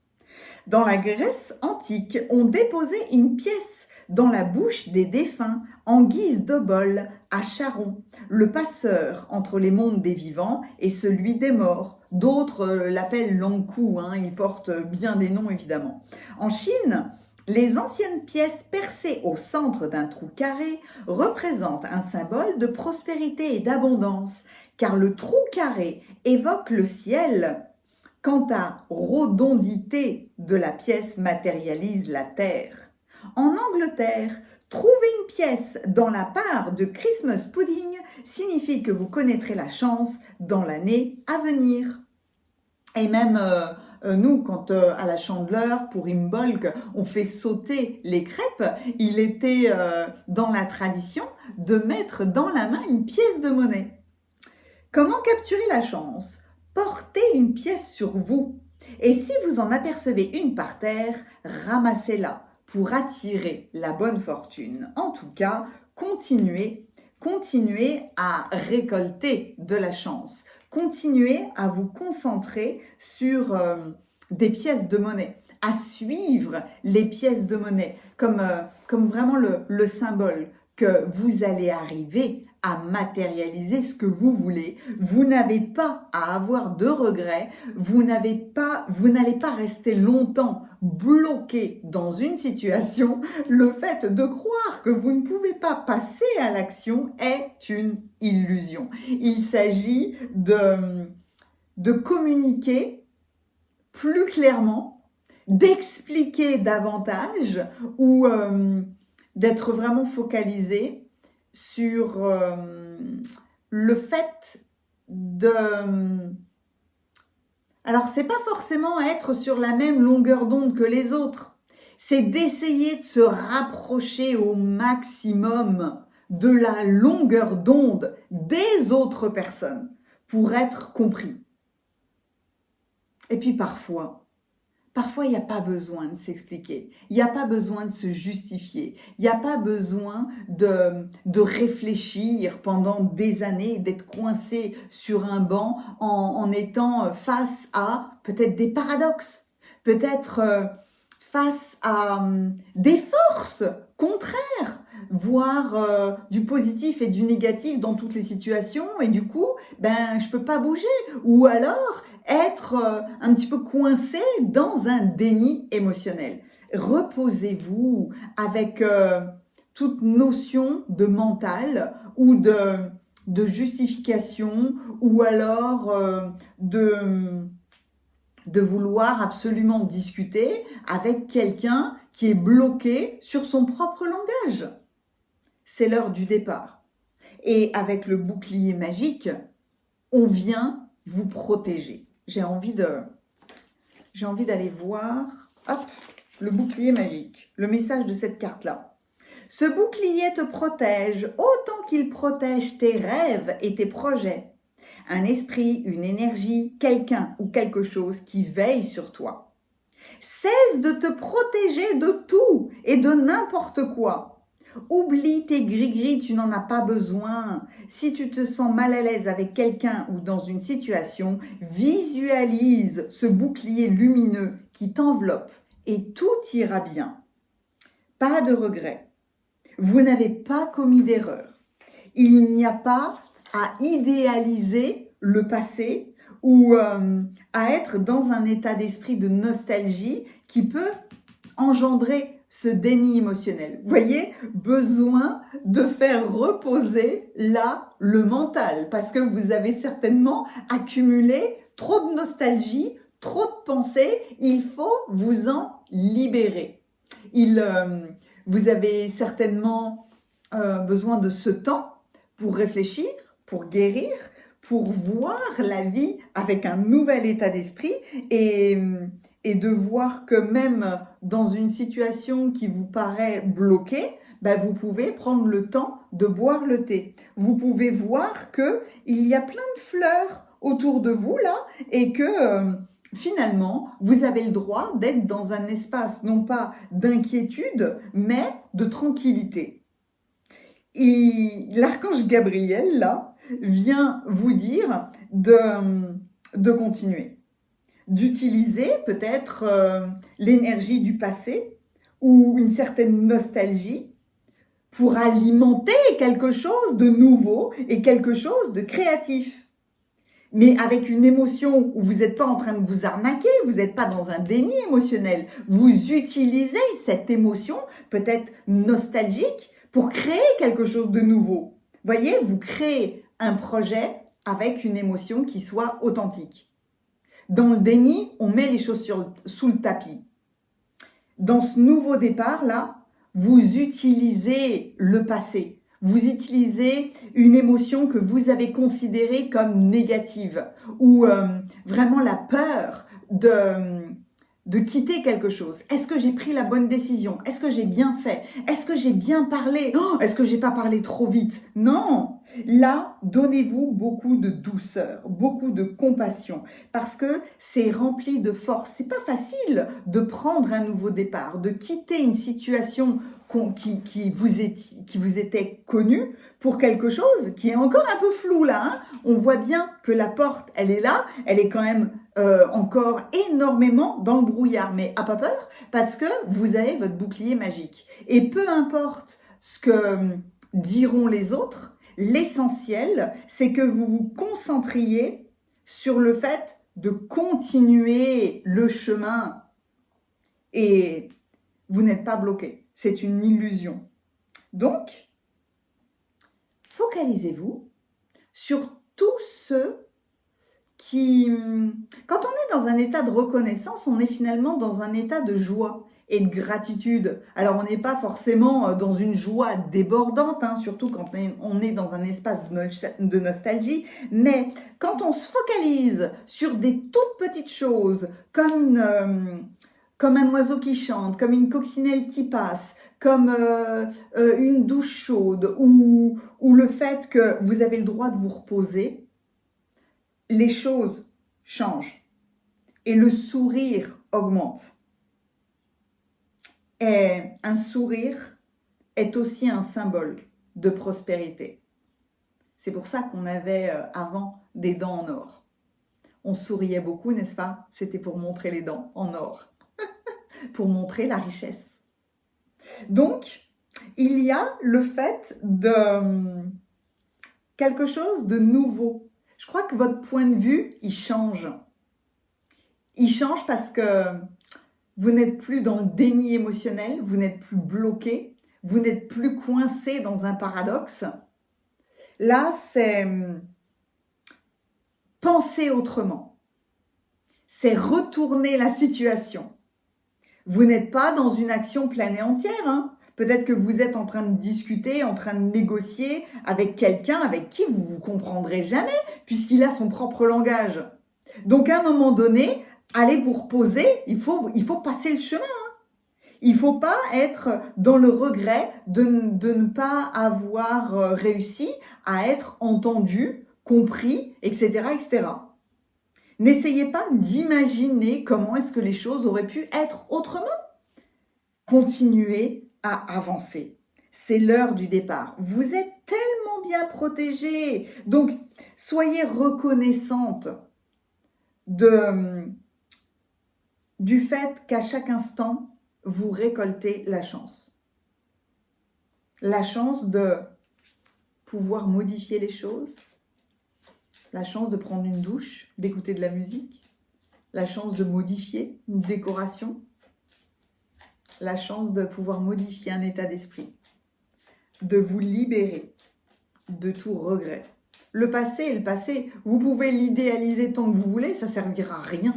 Dans la Grèce antique, on déposait une pièce dans la bouche des défunts en guise d'obole à Charon, le passeur entre les mondes des vivants et celui des morts. D'autres l'appellent l'ankou, hein, il porte bien des noms évidemment. En Chine, les anciennes pièces percées au centre d'un trou carré représentent un symbole de prospérité et d'abondance, car le trou carré évoque le ciel. Quant à rotondité de la pièce matérialise la terre. En Angleterre, trouver une pièce dans la part de Christmas pudding signifie que vous connaîtrez la chance dans l'année à venir. Et même nous, quand à la Chandeleur, pour Imbolc, on fait sauter les crêpes, il était dans la tradition de mettre dans la main une pièce de monnaie. Comment capturer la chance ? Portez une pièce sur vous. Et si vous en apercevez une par terre, ramassez-la pour attirer la bonne fortune. En tout cas, continuez à récolter de la chance. Continuez à vous concentrer sur des pièces de monnaie, à suivre les pièces de monnaie comme vraiment le symbole que vous allez arriver à matérialiser ce que vous voulez. Vous n'avez pas à avoir de regrets, vous n'allez pas rester longtemps bloqué dans une situation. Le fait de croire que vous ne pouvez pas passer à l'action est une illusion. Il s'agit de communiquer plus clairement, d'expliquer davantage ou d'être vraiment focalisé sur le fait de... Alors, c'est pas forcément être sur la même longueur d'onde que les autres. C'est d'essayer de se rapprocher au maximum de la longueur d'onde des autres personnes pour être compris. Et puis parfois, il n'y a pas besoin de s'expliquer, il n'y a pas besoin de se justifier, il n'y a pas besoin de réfléchir pendant des années, d'être coincé sur un banc en étant face à peut-être des paradoxes, peut-être face à des forces contraires, voire du positif et du négatif dans toutes les situations, et du coup, je ne peux pas bouger, ou alors être un petit peu coincé dans un déni émotionnel. Reposez-vous avec toute notion de mental ou de justification ou alors de vouloir absolument discuter avec quelqu'un qui est bloqué sur son propre langage. C'est l'heure du départ. Et avec le bouclier magique, on vient vous protéger. J'ai envie j'ai envie d'aller voir, hop, le bouclier magique, le message de cette carte-là. Ce bouclier te protège autant qu'il protège tes rêves et tes projets. Un esprit, une énergie, quelqu'un ou quelque chose qui veille sur toi. Cesse de te protéger de tout et de n'importe quoi. Oublie tes gris-gris, tu n'en as pas besoin. Si tu te sens mal à l'aise avec quelqu'un ou dans une situation, visualise ce bouclier lumineux qui t'enveloppe et tout ira bien. Pas de regrets. Vous n'avez pas commis d'erreur. Il n'y a pas à idéaliser le passé ou à être dans un état d'esprit de nostalgie qui peut engendrer ce déni émotionnel. Vous voyez, besoin de faire reposer là le mental parce que vous avez certainement accumulé trop de nostalgie, trop de pensées. Il faut vous en libérer. Vous avez certainement besoin de ce temps pour réfléchir, pour guérir, pour voir la vie avec un nouvel état d'esprit et de voir que même dans une situation qui vous paraît bloquée, vous pouvez prendre le temps de boire le thé. Vous pouvez voir qu'il y a plein de fleurs autour de vous là et que finalement, vous avez le droit d'être dans un espace non pas d'inquiétude, mais de tranquillité. Et l'archange Gabriel, là, vient vous dire de continuer, d'utiliser peut-être l'énergie du passé ou une certaine nostalgie pour alimenter quelque chose de nouveau et quelque chose de créatif. Mais avec une émotion où vous n'êtes pas en train de vous arnaquer, vous n'êtes pas dans un déni émotionnel. Vous utilisez cette émotion, peut-être nostalgique, pour créer quelque chose de nouveau. Voyez, vous créez un projet avec une émotion qui soit authentique. Dans le déni, on met les choses sous le tapis. Dans ce nouveau départ-là, vous utilisez le passé. Vous utilisez une émotion que vous avez considérée comme négative ou vraiment la peur de quitter quelque chose. Est-ce que j'ai pris la bonne décision? Est-ce que j'ai bien fait? Est-ce que j'ai bien parlé? Est-ce que j'ai pas parlé trop vite? Non! Là, donnez-vous beaucoup de douceur, beaucoup de compassion parce que c'est rempli de force. C'est pas facile de prendre un nouveau départ, de quitter une situation qui vous était connue pour quelque chose qui est encore un peu flou là. Hein. On voit bien que la porte, elle est là, elle est quand même encore énormément dans le brouillard. Mais à pas peur parce que vous avez votre bouclier magique. Et peu importe ce que diront les autres, l'essentiel, c'est que vous vous concentriez sur le fait de continuer le chemin et vous n'êtes pas bloqué. C'est une illusion. Donc, focalisez-vous sur tous ceux qui... Quand on est dans un état de reconnaissance, on est finalement dans un état de joie et de gratitude. Alors, on n'est pas forcément dans une joie débordante, hein, surtout quand on est dans un espace de nostalgie, mais quand on se focalise sur des toutes petites choses, comme un oiseau qui chante, comme une coccinelle qui passe, comme une douche chaude, ou le fait que vous avez le droit de vous reposer, les choses changent et le sourire augmente. Et un sourire est aussi un symbole de prospérité. C'est pour ça qu'on avait avant des dents en or. On souriait beaucoup, n'est-ce pas? C'était pour montrer les dents en or, pour montrer la richesse. Donc, il y a le fait de quelque chose de nouveau. Je crois que votre point de vue, il change. Il change parce que vous n'êtes plus dans le déni émotionnel, vous n'êtes plus bloqué, vous n'êtes plus coincé dans un paradoxe. Là, c'est penser autrement. C'est retourner la situation. Vous n'êtes pas dans une action pleine et entière. Hein. Peut-être que vous êtes en train de discuter, en train de négocier avec quelqu'un avec qui vous ne vous comprendrez jamais, puisqu'il a son propre langage. Donc, à un moment donné, allez vous reposer, il faut passer le chemin. Il ne faut pas être dans le regret de ne pas avoir réussi à être entendu, compris, etc., etc. N'essayez pas d'imaginer comment est-ce que les choses auraient pu être autrement. Continuez à avancer. C'est l'heure du départ. Vous êtes tellement bien protégés. Donc, soyez reconnaissante du fait qu'à chaque instant, vous récoltez la chance. La chance de pouvoir modifier les choses, la chance de prendre une douche, d'écouter de la musique, la chance de modifier une décoration, la chance de pouvoir modifier un état d'esprit, de vous libérer de tout regret. Le passé est le passé. Vous pouvez l'idéaliser tant que vous voulez, ça ne servira à rien.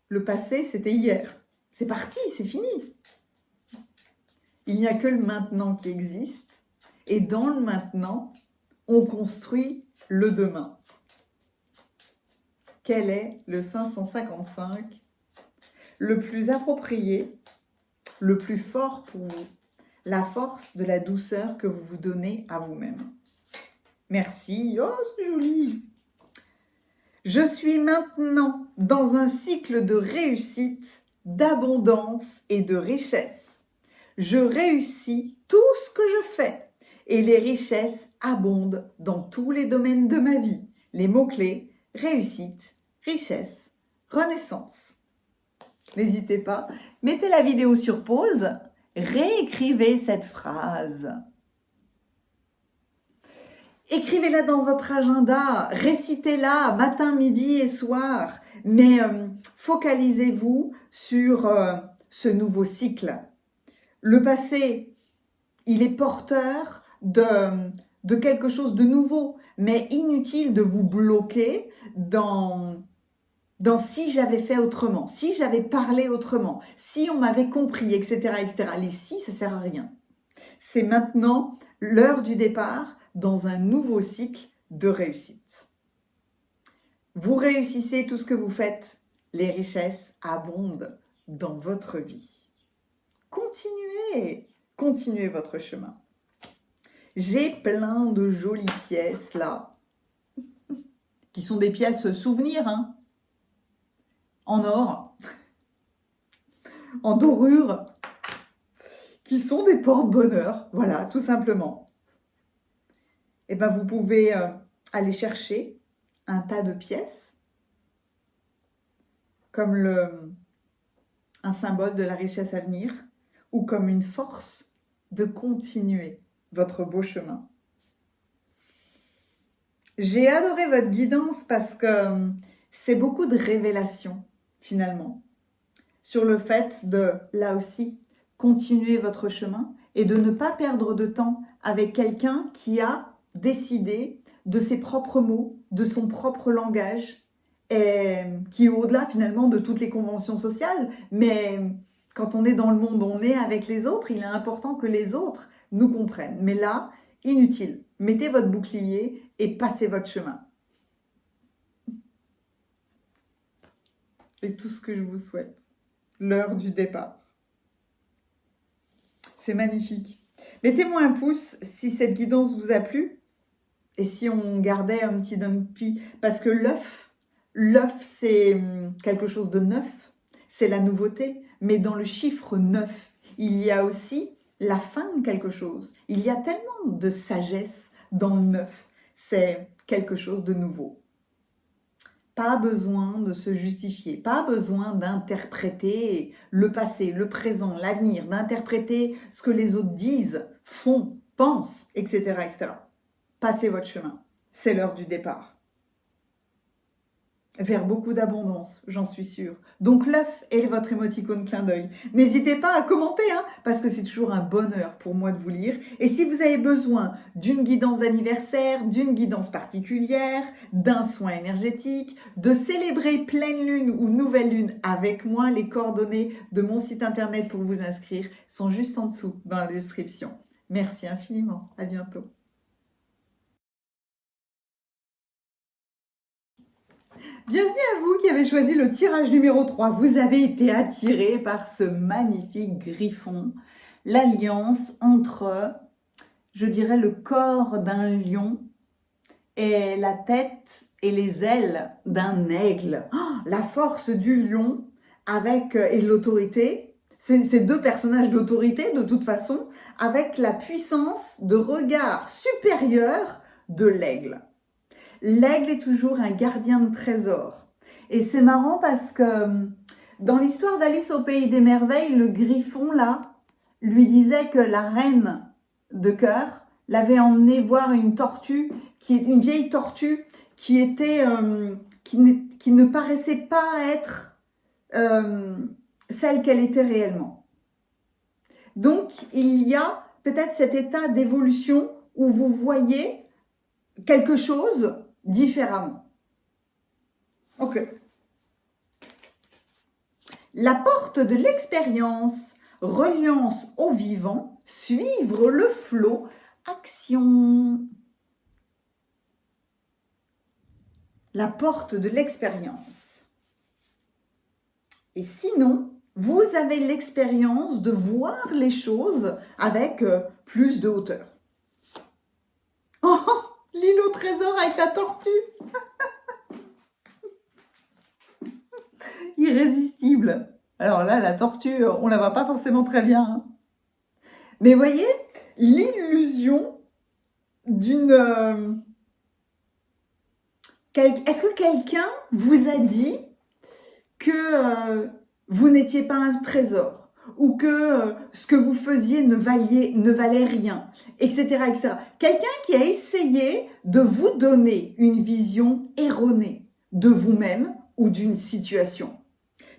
Le passé, c'était hier. C'est parti, c'est fini. Il n'y a que le maintenant qui existe. Et dans le maintenant, on construit le demain. Quel est le 555 le plus approprié, le plus fort pour vous? La force de la douceur que vous vous donnez à vous-même. Merci. Oh, c'est joli. Je suis maintenant dans un cycle de réussite, d'abondance et de richesse. Je réussis tout ce que je fais et les richesses abondent dans tous les domaines de ma vie. Les mots-clés, réussite, richesse, renaissance. N'hésitez pas, mettez la vidéo sur pause, réécrivez cette phrase. Écrivez-la dans votre agenda, récitez-la matin, midi et soir, mais focalisez-vous sur ce nouveau cycle. Le passé, il est porteur de quelque chose de nouveau, mais inutile de vous bloquer dans si j'avais fait autrement, si j'avais parlé autrement, si on m'avait compris, etc., etc. Les si, ça ne sert à rien. C'est maintenant l'heure du départ dans un nouveau cycle de réussite. Vous réussissez tout ce que vous faites, les richesses abondent dans votre vie. Continuez votre chemin. J'ai plein de jolies pièces là, qui sont des pièces souvenirs, hein, en or, en dorure, qui sont des porte-bonheur, voilà, tout simplement. Et bien, vous pouvez aller chercher un tas de pièces, comme un symbole de la richesse à venir, ou comme une force de continuer votre beau chemin. J'ai adoré votre guidance parce que c'est beaucoup de révélations, finalement, sur le fait de, là aussi, continuer votre chemin et de ne pas perdre de temps avec quelqu'un qui a décidé de ses propres mots, de son propre langage, et qui est au-delà finalement de toutes les conventions sociales. Mais quand on est dans le monde, on est avec les autres, il est important que les autres nous comprennent. Mais là, inutile. Mettez votre bouclier et passez votre chemin. C'est tout ce que je vous souhaite. L'heure du départ. C'est magnifique. Mettez-moi un pouce si cette guidance vous a plu et si on gardait un petit dumpy. Parce que l'œuf, c'est quelque chose de neuf, c'est la nouveauté. Mais dans le chiffre 9, il y a aussi la fin de quelque chose. Il y a tellement de sagesse dans le 9. C'est quelque chose de nouveau. Pas besoin de se justifier, pas besoin d'interpréter le passé, le présent, l'avenir, d'interpréter ce que les autres disent, font, pensent, etc., etc. Passez votre chemin. C'est l'heure du départ. Vers beaucoup d'abondance, j'en suis sûre. Donc l'œuf est votre émoticône clin d'œil. N'hésitez pas à commenter, hein, parce que c'est toujours un bonheur pour moi de vous lire. Et si vous avez besoin d'une guidance d'anniversaire, d'une guidance particulière, d'un soin énergétique, de célébrer pleine lune ou nouvelle lune avec moi, les coordonnées de mon site internet pour vous inscrire sont juste en dessous dans la description. Merci infiniment. À bientôt. Bienvenue à vous qui avez choisi le tirage numéro 3. Vous avez été attiré par ce magnifique griffon, l'alliance entre, je dirais, le corps d'un lion et la tête et les ailes d'un aigle. Oh, la force du lion avec et l'autorité, ces deux personnages d'autorité de toute façon, avec la puissance de regard supérieur de l'aigle. L'aigle est toujours un gardien de trésors. Et c'est marrant parce que dans l'histoire d'Alice au Pays des Merveilles, le griffon, là, lui disait que la reine de cœur l'avait emmené voir une tortue, une vieille tortue qui était, qui ne paraissait pas être celle qu'elle était réellement. Donc, il y a peut-être cet état d'évolution où vous voyez quelque chose différemment. Ok. La porte de l'expérience, reliance au vivant, suivre le flot, action. La porte de l'expérience. Et sinon, vous avez l'expérience de voir les choses avec plus de hauteur. Oh, l'île au trésor avec la tortue. Irrésistible. Alors là, la tortue, on la voit pas forcément très bien. Hein. Mais voyez, l'illusion d'une... Est-ce que quelqu'un vous a dit que vous n'étiez pas un trésor ou que ce que vous faisiez ne valait rien, etc., etc. Quelqu'un qui a essayé de vous donner une vision erronée de vous-même ou d'une situation.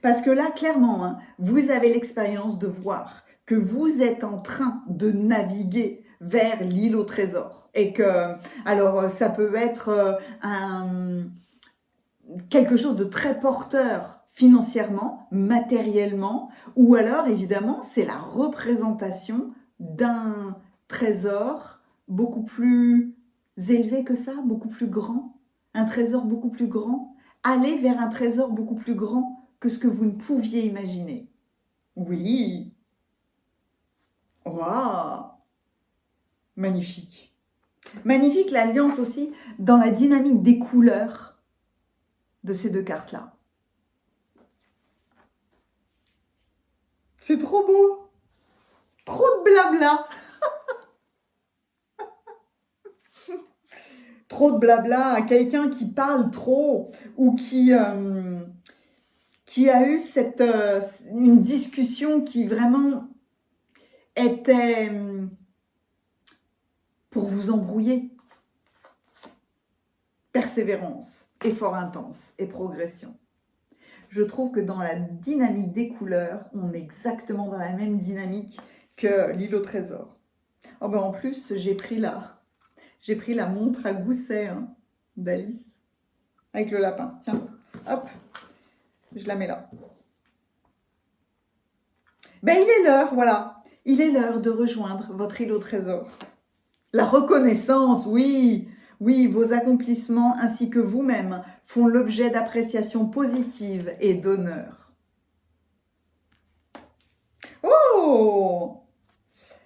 Parce que là, clairement, hein, vous avez l'expérience de voir que vous êtes en train de naviguer vers l'île au trésor. Et que, alors, ça peut être quelque chose de très porteur financièrement, matériellement, ou alors, évidemment, c'est la représentation d'un trésor beaucoup plus élevé que ça, beaucoup plus grand, un trésor beaucoup plus grand, aller vers un trésor beaucoup plus grand que ce que vous ne pouviez imaginer. Oui. Waouh. Magnifique. Magnifique l'alliance aussi dans la dynamique des couleurs de ces deux cartes-là. C'est trop beau. Trop de blabla. Trop de blabla à quelqu'un qui parle trop ou qui a eu une discussion qui vraiment était pour vous embrouiller. Persévérance, effort intense et progression. Je trouve que dans la dynamique des couleurs, on est exactement dans la même dynamique que l'île au trésor. Oh ben en plus, j'ai pris la montre à gousset hein, d'Alice avec le lapin. Tiens, hop, je la mets là. Ben il est l'heure, voilà. Il est l'heure de rejoindre votre île au trésor. La reconnaissance, oui, oui, vos accomplissements ainsi que vous-même font l'objet d'appréciation positive et d'honneur. Oh!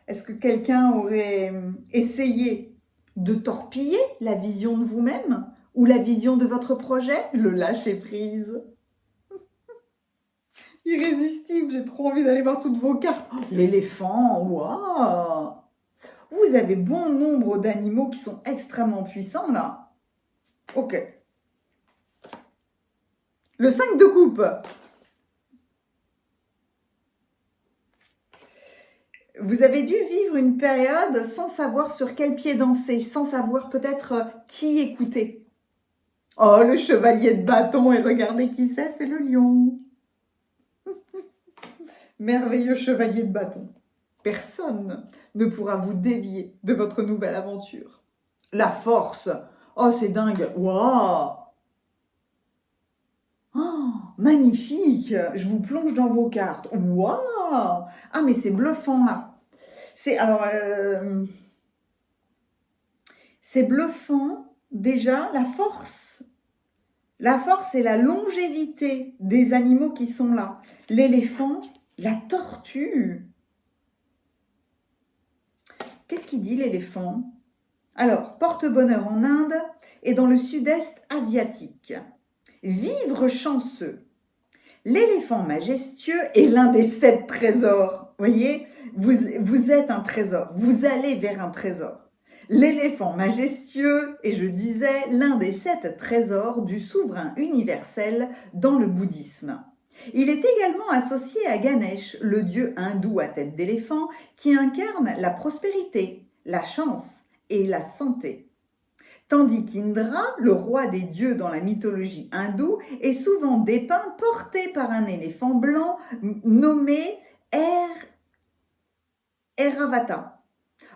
Est-ce que quelqu'un aurait essayé de torpiller la vision de vous-même ou la vision de votre projet? Le lâcher-prise. Irrésistible, j'ai trop envie d'aller voir toutes vos cartes. Oh, l'éléphant, waouh! Vous avez bon nombre d'animaux qui sont extrêmement puissants, là. Ok. Le 5 de coupe. Vous avez dû vivre une période sans savoir sur quel pied danser, sans savoir peut-être qui écouter. Oh, le chevalier de bâton, et regardez qui c'est le lion. Merveilleux chevalier de bâton. Personne ne pourra vous dévier de votre nouvelle aventure. La force. Oh, c'est dingue. Waouh. Oh, magnifique. Je vous plonge dans vos cartes. Waouh. Ah, mais c'est bluffant, là. C'est bluffant, déjà, la force La force et la longévité des animaux qui sont là. L'éléphant, la tortue. Qu'est-ce qu'il dit l'éléphant? Alors, porte-bonheur en Inde et dans le sud-est asiatique. Vivre chanceux. L'éléphant majestueux est l'un des 7 trésors. Voyez, vous êtes un trésor, vous allez vers un trésor. L'éléphant majestueux est, je disais, l'un des 7 trésors du souverain universel dans le bouddhisme. Il est également associé à Ganesh, le dieu hindou à tête d'éléphant, qui incarne la prospérité, la chance et la santé. Tandis qu'Indra, le roi des dieux dans la mythologie hindoue, est souvent dépeint porté par un éléphant blanc nommé Airavata.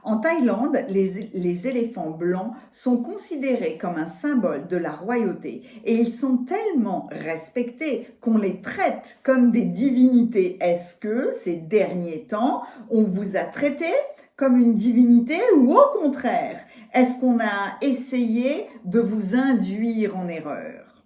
En Thaïlande, les éléphants blancs sont considérés comme un symbole de la royauté et ils sont tellement respectés qu'on les traite comme des divinités. Est-ce que ces derniers temps, on vous a traité comme une divinité ou au contraire, est-ce qu'on a essayé de vous induire en erreur?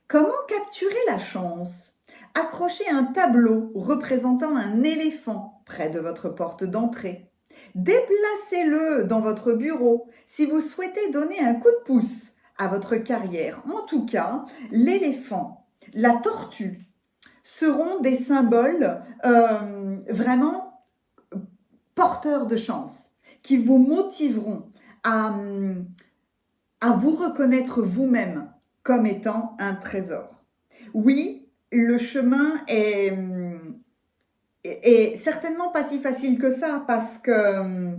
Comment capturer la chance? Accrochez un tableau représentant un éléphant près de votre porte d'entrée. Déplacez-le dans votre bureau si vous souhaitez donner un coup de pouce à votre carrière. En tout cas, l'éléphant, la tortue seront des symboles vraiment porteurs de chance qui vous motiveront à vous reconnaître vous-même comme étant un trésor. Oui, le chemin est certainement pas si facile que ça parce que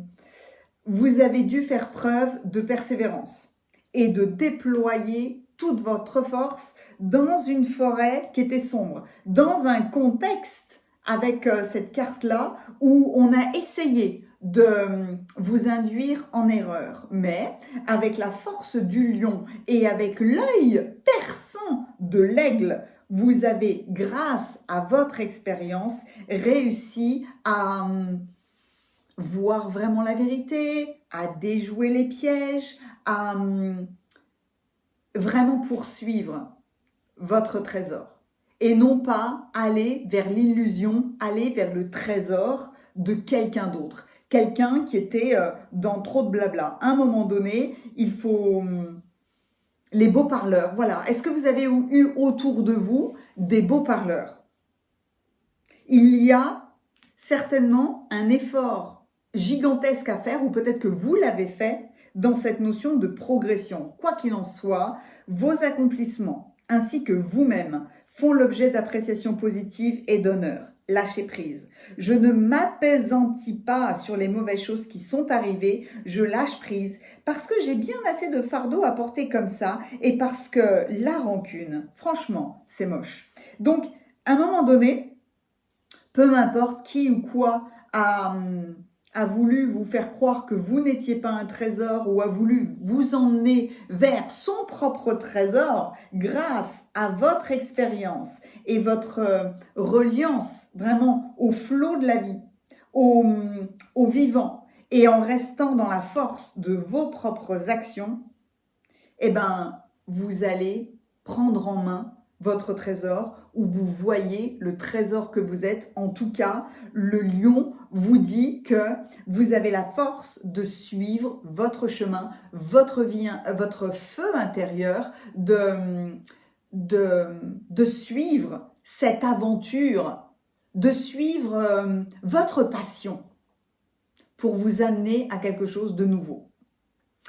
vous avez dû faire preuve de persévérance et de déployer toute votre force dans une forêt qui était sombre, dans un contexte avec cette carte-là où on a essayé de vous induire en erreur. Mais avec la force du lion et avec l'œil perçant de l'aigle, vous avez, grâce à votre expérience, réussi à voir vraiment la vérité, à déjouer les pièges, à vraiment poursuivre votre trésor. Et non pas aller vers l'illusion, aller vers le trésor de quelqu'un d'autre. Quelqu'un qui était dans trop de blabla. À un moment donné, il faut les beaux parleurs. Voilà. Est-ce que vous avez eu autour de vous des beaux parleurs? Il y a certainement un effort gigantesque à faire, ou peut-être que vous l'avez fait, dans cette notion de progression. Quoi qu'il en soit, vos accomplissements, ainsi que vous-même, font l'objet d'appréciation positive et d'honneur. Lâchez prise. Je ne m'appesantis pas sur les mauvaises choses qui sont arrivées, je lâche prise parce que j'ai bien assez de fardeau à porter comme ça et parce que la rancune, franchement, c'est moche. Donc, à un moment donné, peu m'importe qui ou quoi a voulu vous faire croire que vous n'étiez pas un trésor ou a voulu vous emmener vers son propre trésor grâce à votre expérience et votre reliance vraiment au flot de la vie, au vivant et en restant dans la force de vos propres actions, eh ben, vous allez prendre en main votre trésor, où vous voyez le trésor que vous êtes. En tout cas, le lion vous dit que vous avez la force de suivre votre chemin, votre vie, votre feu intérieur, de suivre cette aventure, de suivre votre passion pour vous amener à quelque chose de nouveau,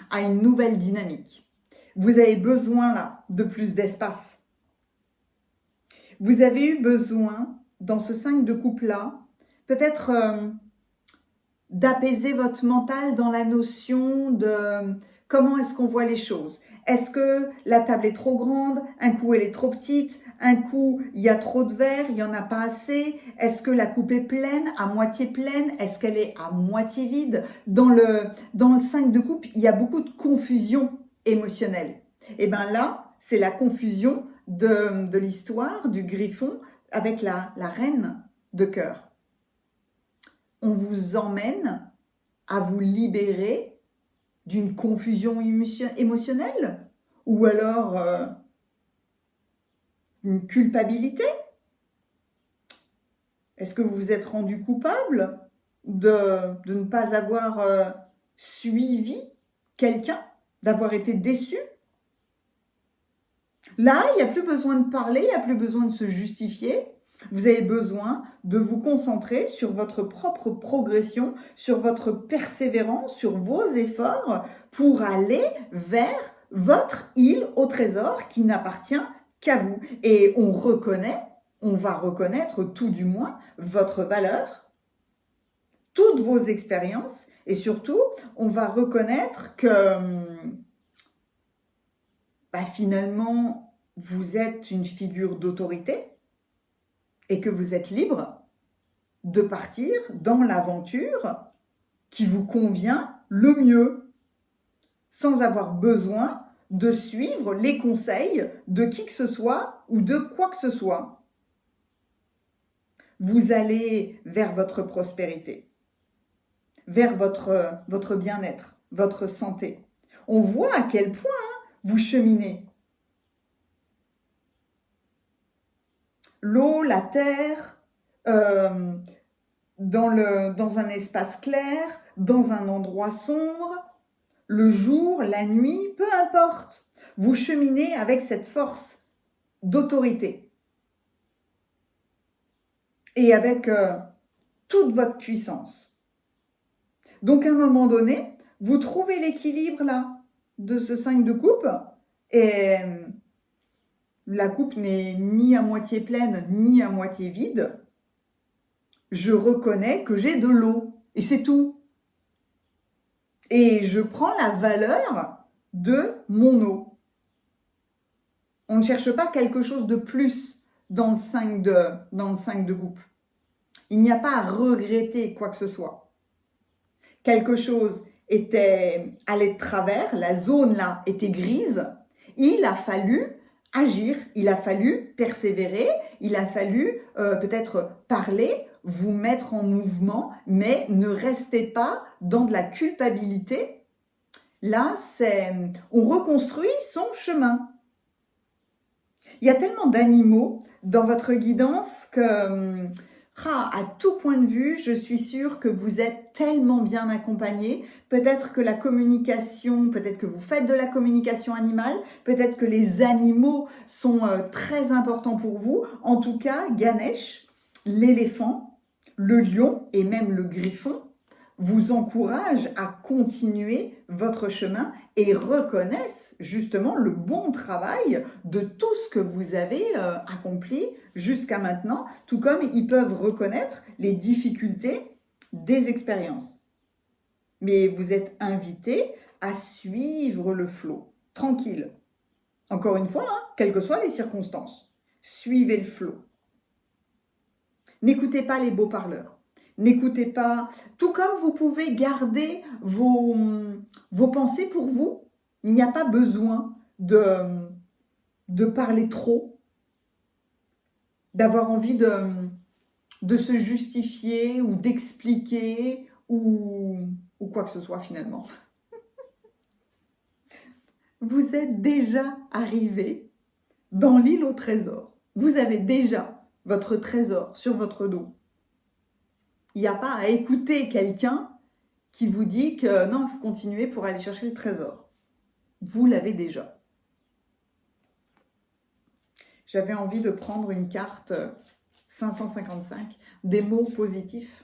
à une nouvelle dynamique. Vous avez besoin là de plus d'espace. Vous avez eu besoin, dans ce 5 de coupe-là, peut-être d'apaiser votre mental dans la notion de comment est-ce qu'on voit les choses. Est-ce que la table est trop grande? Un coup, elle est trop petite? Un coup, il y a trop de verre? Il n'y en a pas assez? Est-ce que la coupe est pleine, à moitié pleine? Est-ce qu'elle est à moitié vide? Dans le 5 de coupe, il y a beaucoup de confusion émotionnelle. Et bien là, c'est la confusion de l'histoire du griffon avec la reine de cœur. On vous emmène à vous libérer d'une confusion émotionnelle ou alors Une culpabilité? Est-ce que vous vous êtes rendu coupable de ne pas avoir suivi quelqu'un, d'avoir été déçu? Là, il n'y a plus besoin de parler, il n'y a plus besoin de se justifier. Vous avez besoin de vous concentrer sur votre propre progression, sur votre persévérance, sur vos efforts pour aller vers votre île au trésor qui n'appartient qu'à vous. Et on va reconnaître tout du moins votre valeur, toutes vos expériences et surtout, on va reconnaître que finalement, vous êtes une figure d'autorité et que vous êtes libre de partir dans l'aventure qui vous convient le mieux, sans avoir besoin de suivre les conseils de qui que ce soit ou de quoi que ce soit. Vous allez vers votre prospérité, vers votre bien-être, votre santé. On voit à quel point vous cheminez. L'eau, la terre, dans un espace clair, dans un endroit sombre, le jour, la nuit, peu importe. Vous cheminez avec cette force d'autorité et avec toute votre puissance. Donc à un moment donné, vous trouvez l'équilibre là de ce 5 de coupe et la coupe n'est ni à moitié pleine ni à moitié vide. Je reconnais que j'ai de l'eau et c'est tout. Et je prends la valeur de mon eau. On ne cherche pas quelque chose de plus dans le 5 de coupe. Il n'y a pas à regretter quoi que ce soit. Quelque chose allait de travers, la zone là était grise, il a fallu agir, il a fallu persévérer, il a fallu peut-être parler, vous mettre en mouvement, mais ne restez pas dans de la culpabilité. Là, on reconstruit son chemin. Il y a tellement d'animaux dans votre guidance que, à tout point de vue, je suis sûre que vous êtes tellement bien accompagné. Peut-être que la communication, peut-être que vous faites de la communication animale, peut-être que les animaux sont très importants pour vous. En tout cas, Ganesh, l'éléphant, le lion et même le griffon vous encouragent à continuer votre chemin et reconnaissent justement le bon travail de tout ce que vous avez accompli jusqu'à maintenant, tout comme ils peuvent reconnaître les difficultés des expériences. Mais vous êtes invité à suivre le flot, tranquille. Encore une fois, quelles que soient les circonstances, suivez le flot. N'écoutez pas les beaux parleurs. N'écoutez pas, tout comme vous pouvez garder vos pensées pour vous, il n'y a pas besoin de parler trop, d'avoir envie de se justifier ou d'expliquer ou quoi que ce soit finalement. Vous êtes déjà arrivé dans l'île au trésor. Vous avez déjà votre trésor sur votre dos. Il n'y a pas à écouter quelqu'un qui vous dit que non, il faut continuer pour aller chercher le trésor. Vous l'avez déjà. J'avais envie de prendre une carte 555, des mots positifs,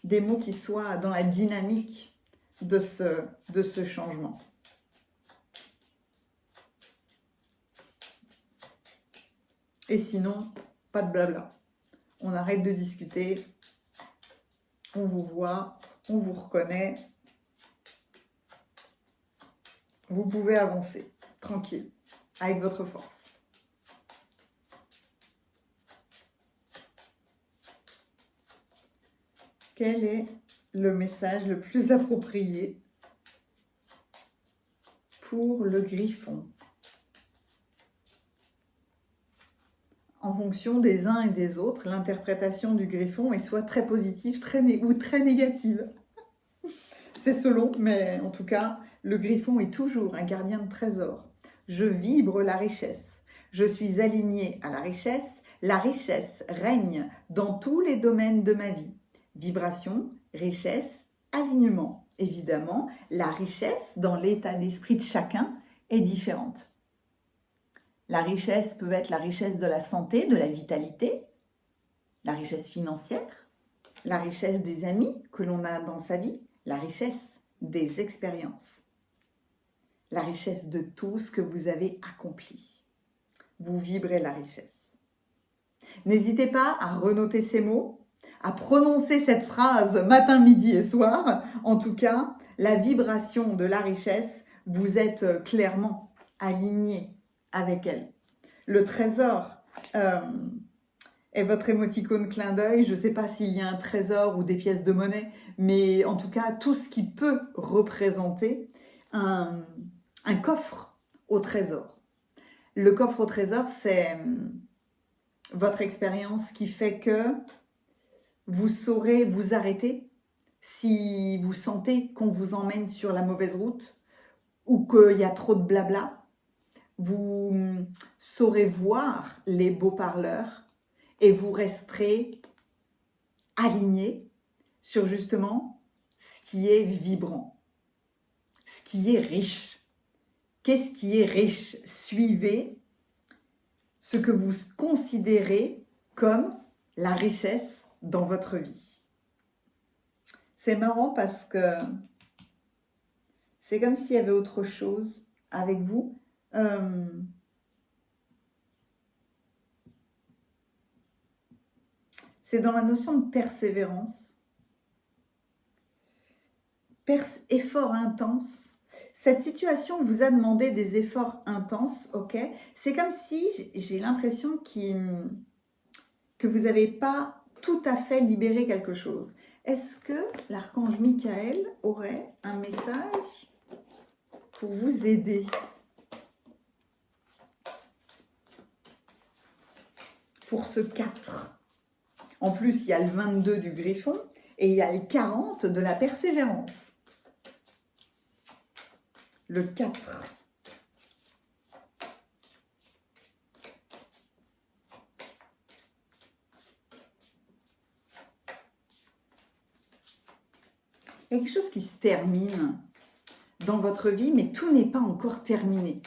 des mots qui soient dans la dynamique de ce changement. Et sinon, pas de blabla. On arrête de discuter. On vous voit, on vous reconnaît. Vous pouvez avancer, tranquille, avec votre force. Quel est le message le plus approprié pour le griffon? En fonction des uns et des autres, l'interprétation du griffon est soit très positive ou très négative. C'est selon, mais en tout cas, le griffon est toujours un gardien de trésor. Je vibre la richesse, Je suis aligné à la richesse règne dans tous les domaines de ma vie. Vibration, richesse, alignement. Évidemment, la richesse dans l'état d'esprit de chacun est différente. La richesse peut être la richesse de la santé, de la vitalité, la richesse financière, la richesse des amis que l'on a dans sa vie, la richesse des expériences, la richesse de tout ce que vous avez accompli. Vous vibrez la richesse. N'hésitez pas à renoter ces mots, à prononcer cette phrase matin, midi et soir. En tout cas, la vibration de la richesse, vous êtes clairement aligné avec elle. Le trésor est votre émoticône clin d'œil. Je ne sais pas s'il y a un trésor ou des pièces de monnaie, mais en tout cas, tout ce qui peut représenter un coffre au trésor. Le coffre au trésor, c'est votre expérience qui fait que vous saurez vous arrêter si vous sentez qu'on vous emmène sur la mauvaise route ou qu'il y a trop de blabla. Vous saurez voir les beaux parleurs et vous resterez aligné sur justement ce qui est vibrant, ce qui est riche. Qu'est-ce qui est riche? Suivez ce que vous considérez comme la richesse dans votre vie. C'est marrant parce que c'est comme s'il y avait autre chose avec vous. C'est dans la notion de persévérance, effort intense. Cette situation vous a demandé des efforts intenses, ok? C'est comme si j'ai l'impression que vous n'avez pas tout à fait libéré quelque chose. Est-ce que l'archange Michael aurait un message pour vous aider? Pour ce 4. En plus, il y a le 22 du Griffon et il y a le 40 de la persévérance. Le 4. Il y a quelque chose qui se termine dans votre vie, mais tout n'est pas encore terminé.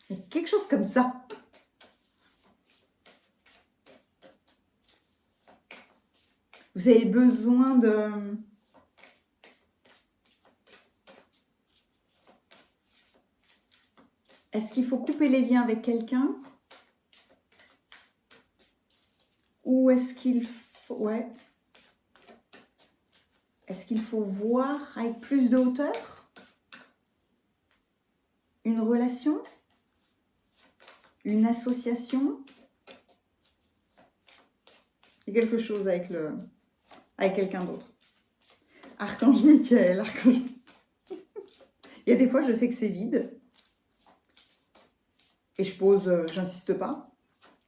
Il y a quelque chose comme ça. Vous avez besoin de... Est-ce qu'il faut couper les liens avec quelqu'un? Ou est-ce qu'il faut... Ouais. Est-ce qu'il faut voir avec plus de hauteur? Une relation? Une association? Il y a quelque chose avec quelqu'un d'autre. Archange Michael, archange... Il y a des fois, je sais que c'est vide. Et je pose, j'insiste pas.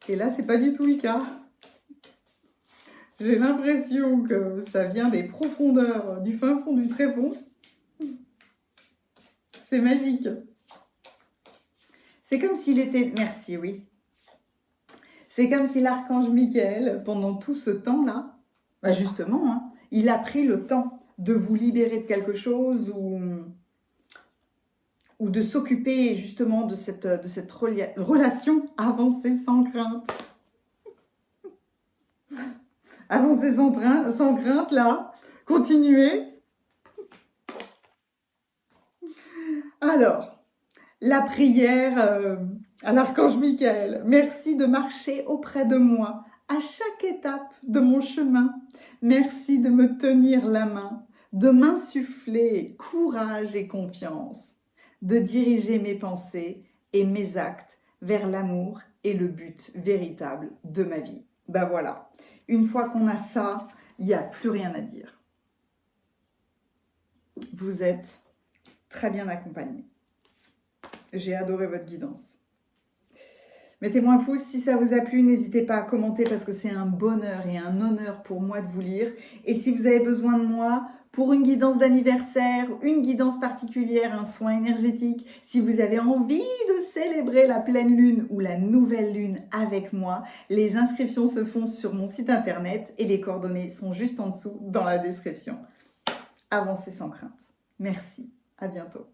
Et là, c'est pas du tout le cas. J'ai l'impression que ça vient des profondeurs, du fin fond du tréfonds. C'est magique. C'est comme s'il était... Merci, oui. C'est comme si l'archange Michael, pendant tout ce temps-là, bah justement, hein, il a pris le temps de vous libérer de quelque chose ou de s'occuper justement de cette relation avancée sans crainte. Avancez sans crainte, là. Continuez. Alors, la prière à l'archange Michael. Merci de marcher auprès de moi à chaque étape de mon chemin. Merci de me tenir la main, de m'insuffler courage et confiance, de diriger mes pensées et mes actes vers l'amour et le but véritable de ma vie. Ben voilà. Une fois qu'on a ça, il n'y a plus rien à dire. Vous êtes très bien accompagné. J'ai adoré votre guidance. Mettez-moi un pouce si ça vous a plu. N'hésitez pas à commenter parce que c'est un bonheur et un honneur pour moi de vous lire. Et si vous avez besoin de moi pour une guidance d'anniversaire, une guidance particulière, un soin énergétique, si vous avez envie de célébrer la pleine lune ou la nouvelle lune avec moi, les inscriptions se font sur mon site internet et les coordonnées sont juste en dessous dans la description. Avancez sans crainte. Merci, à bientôt.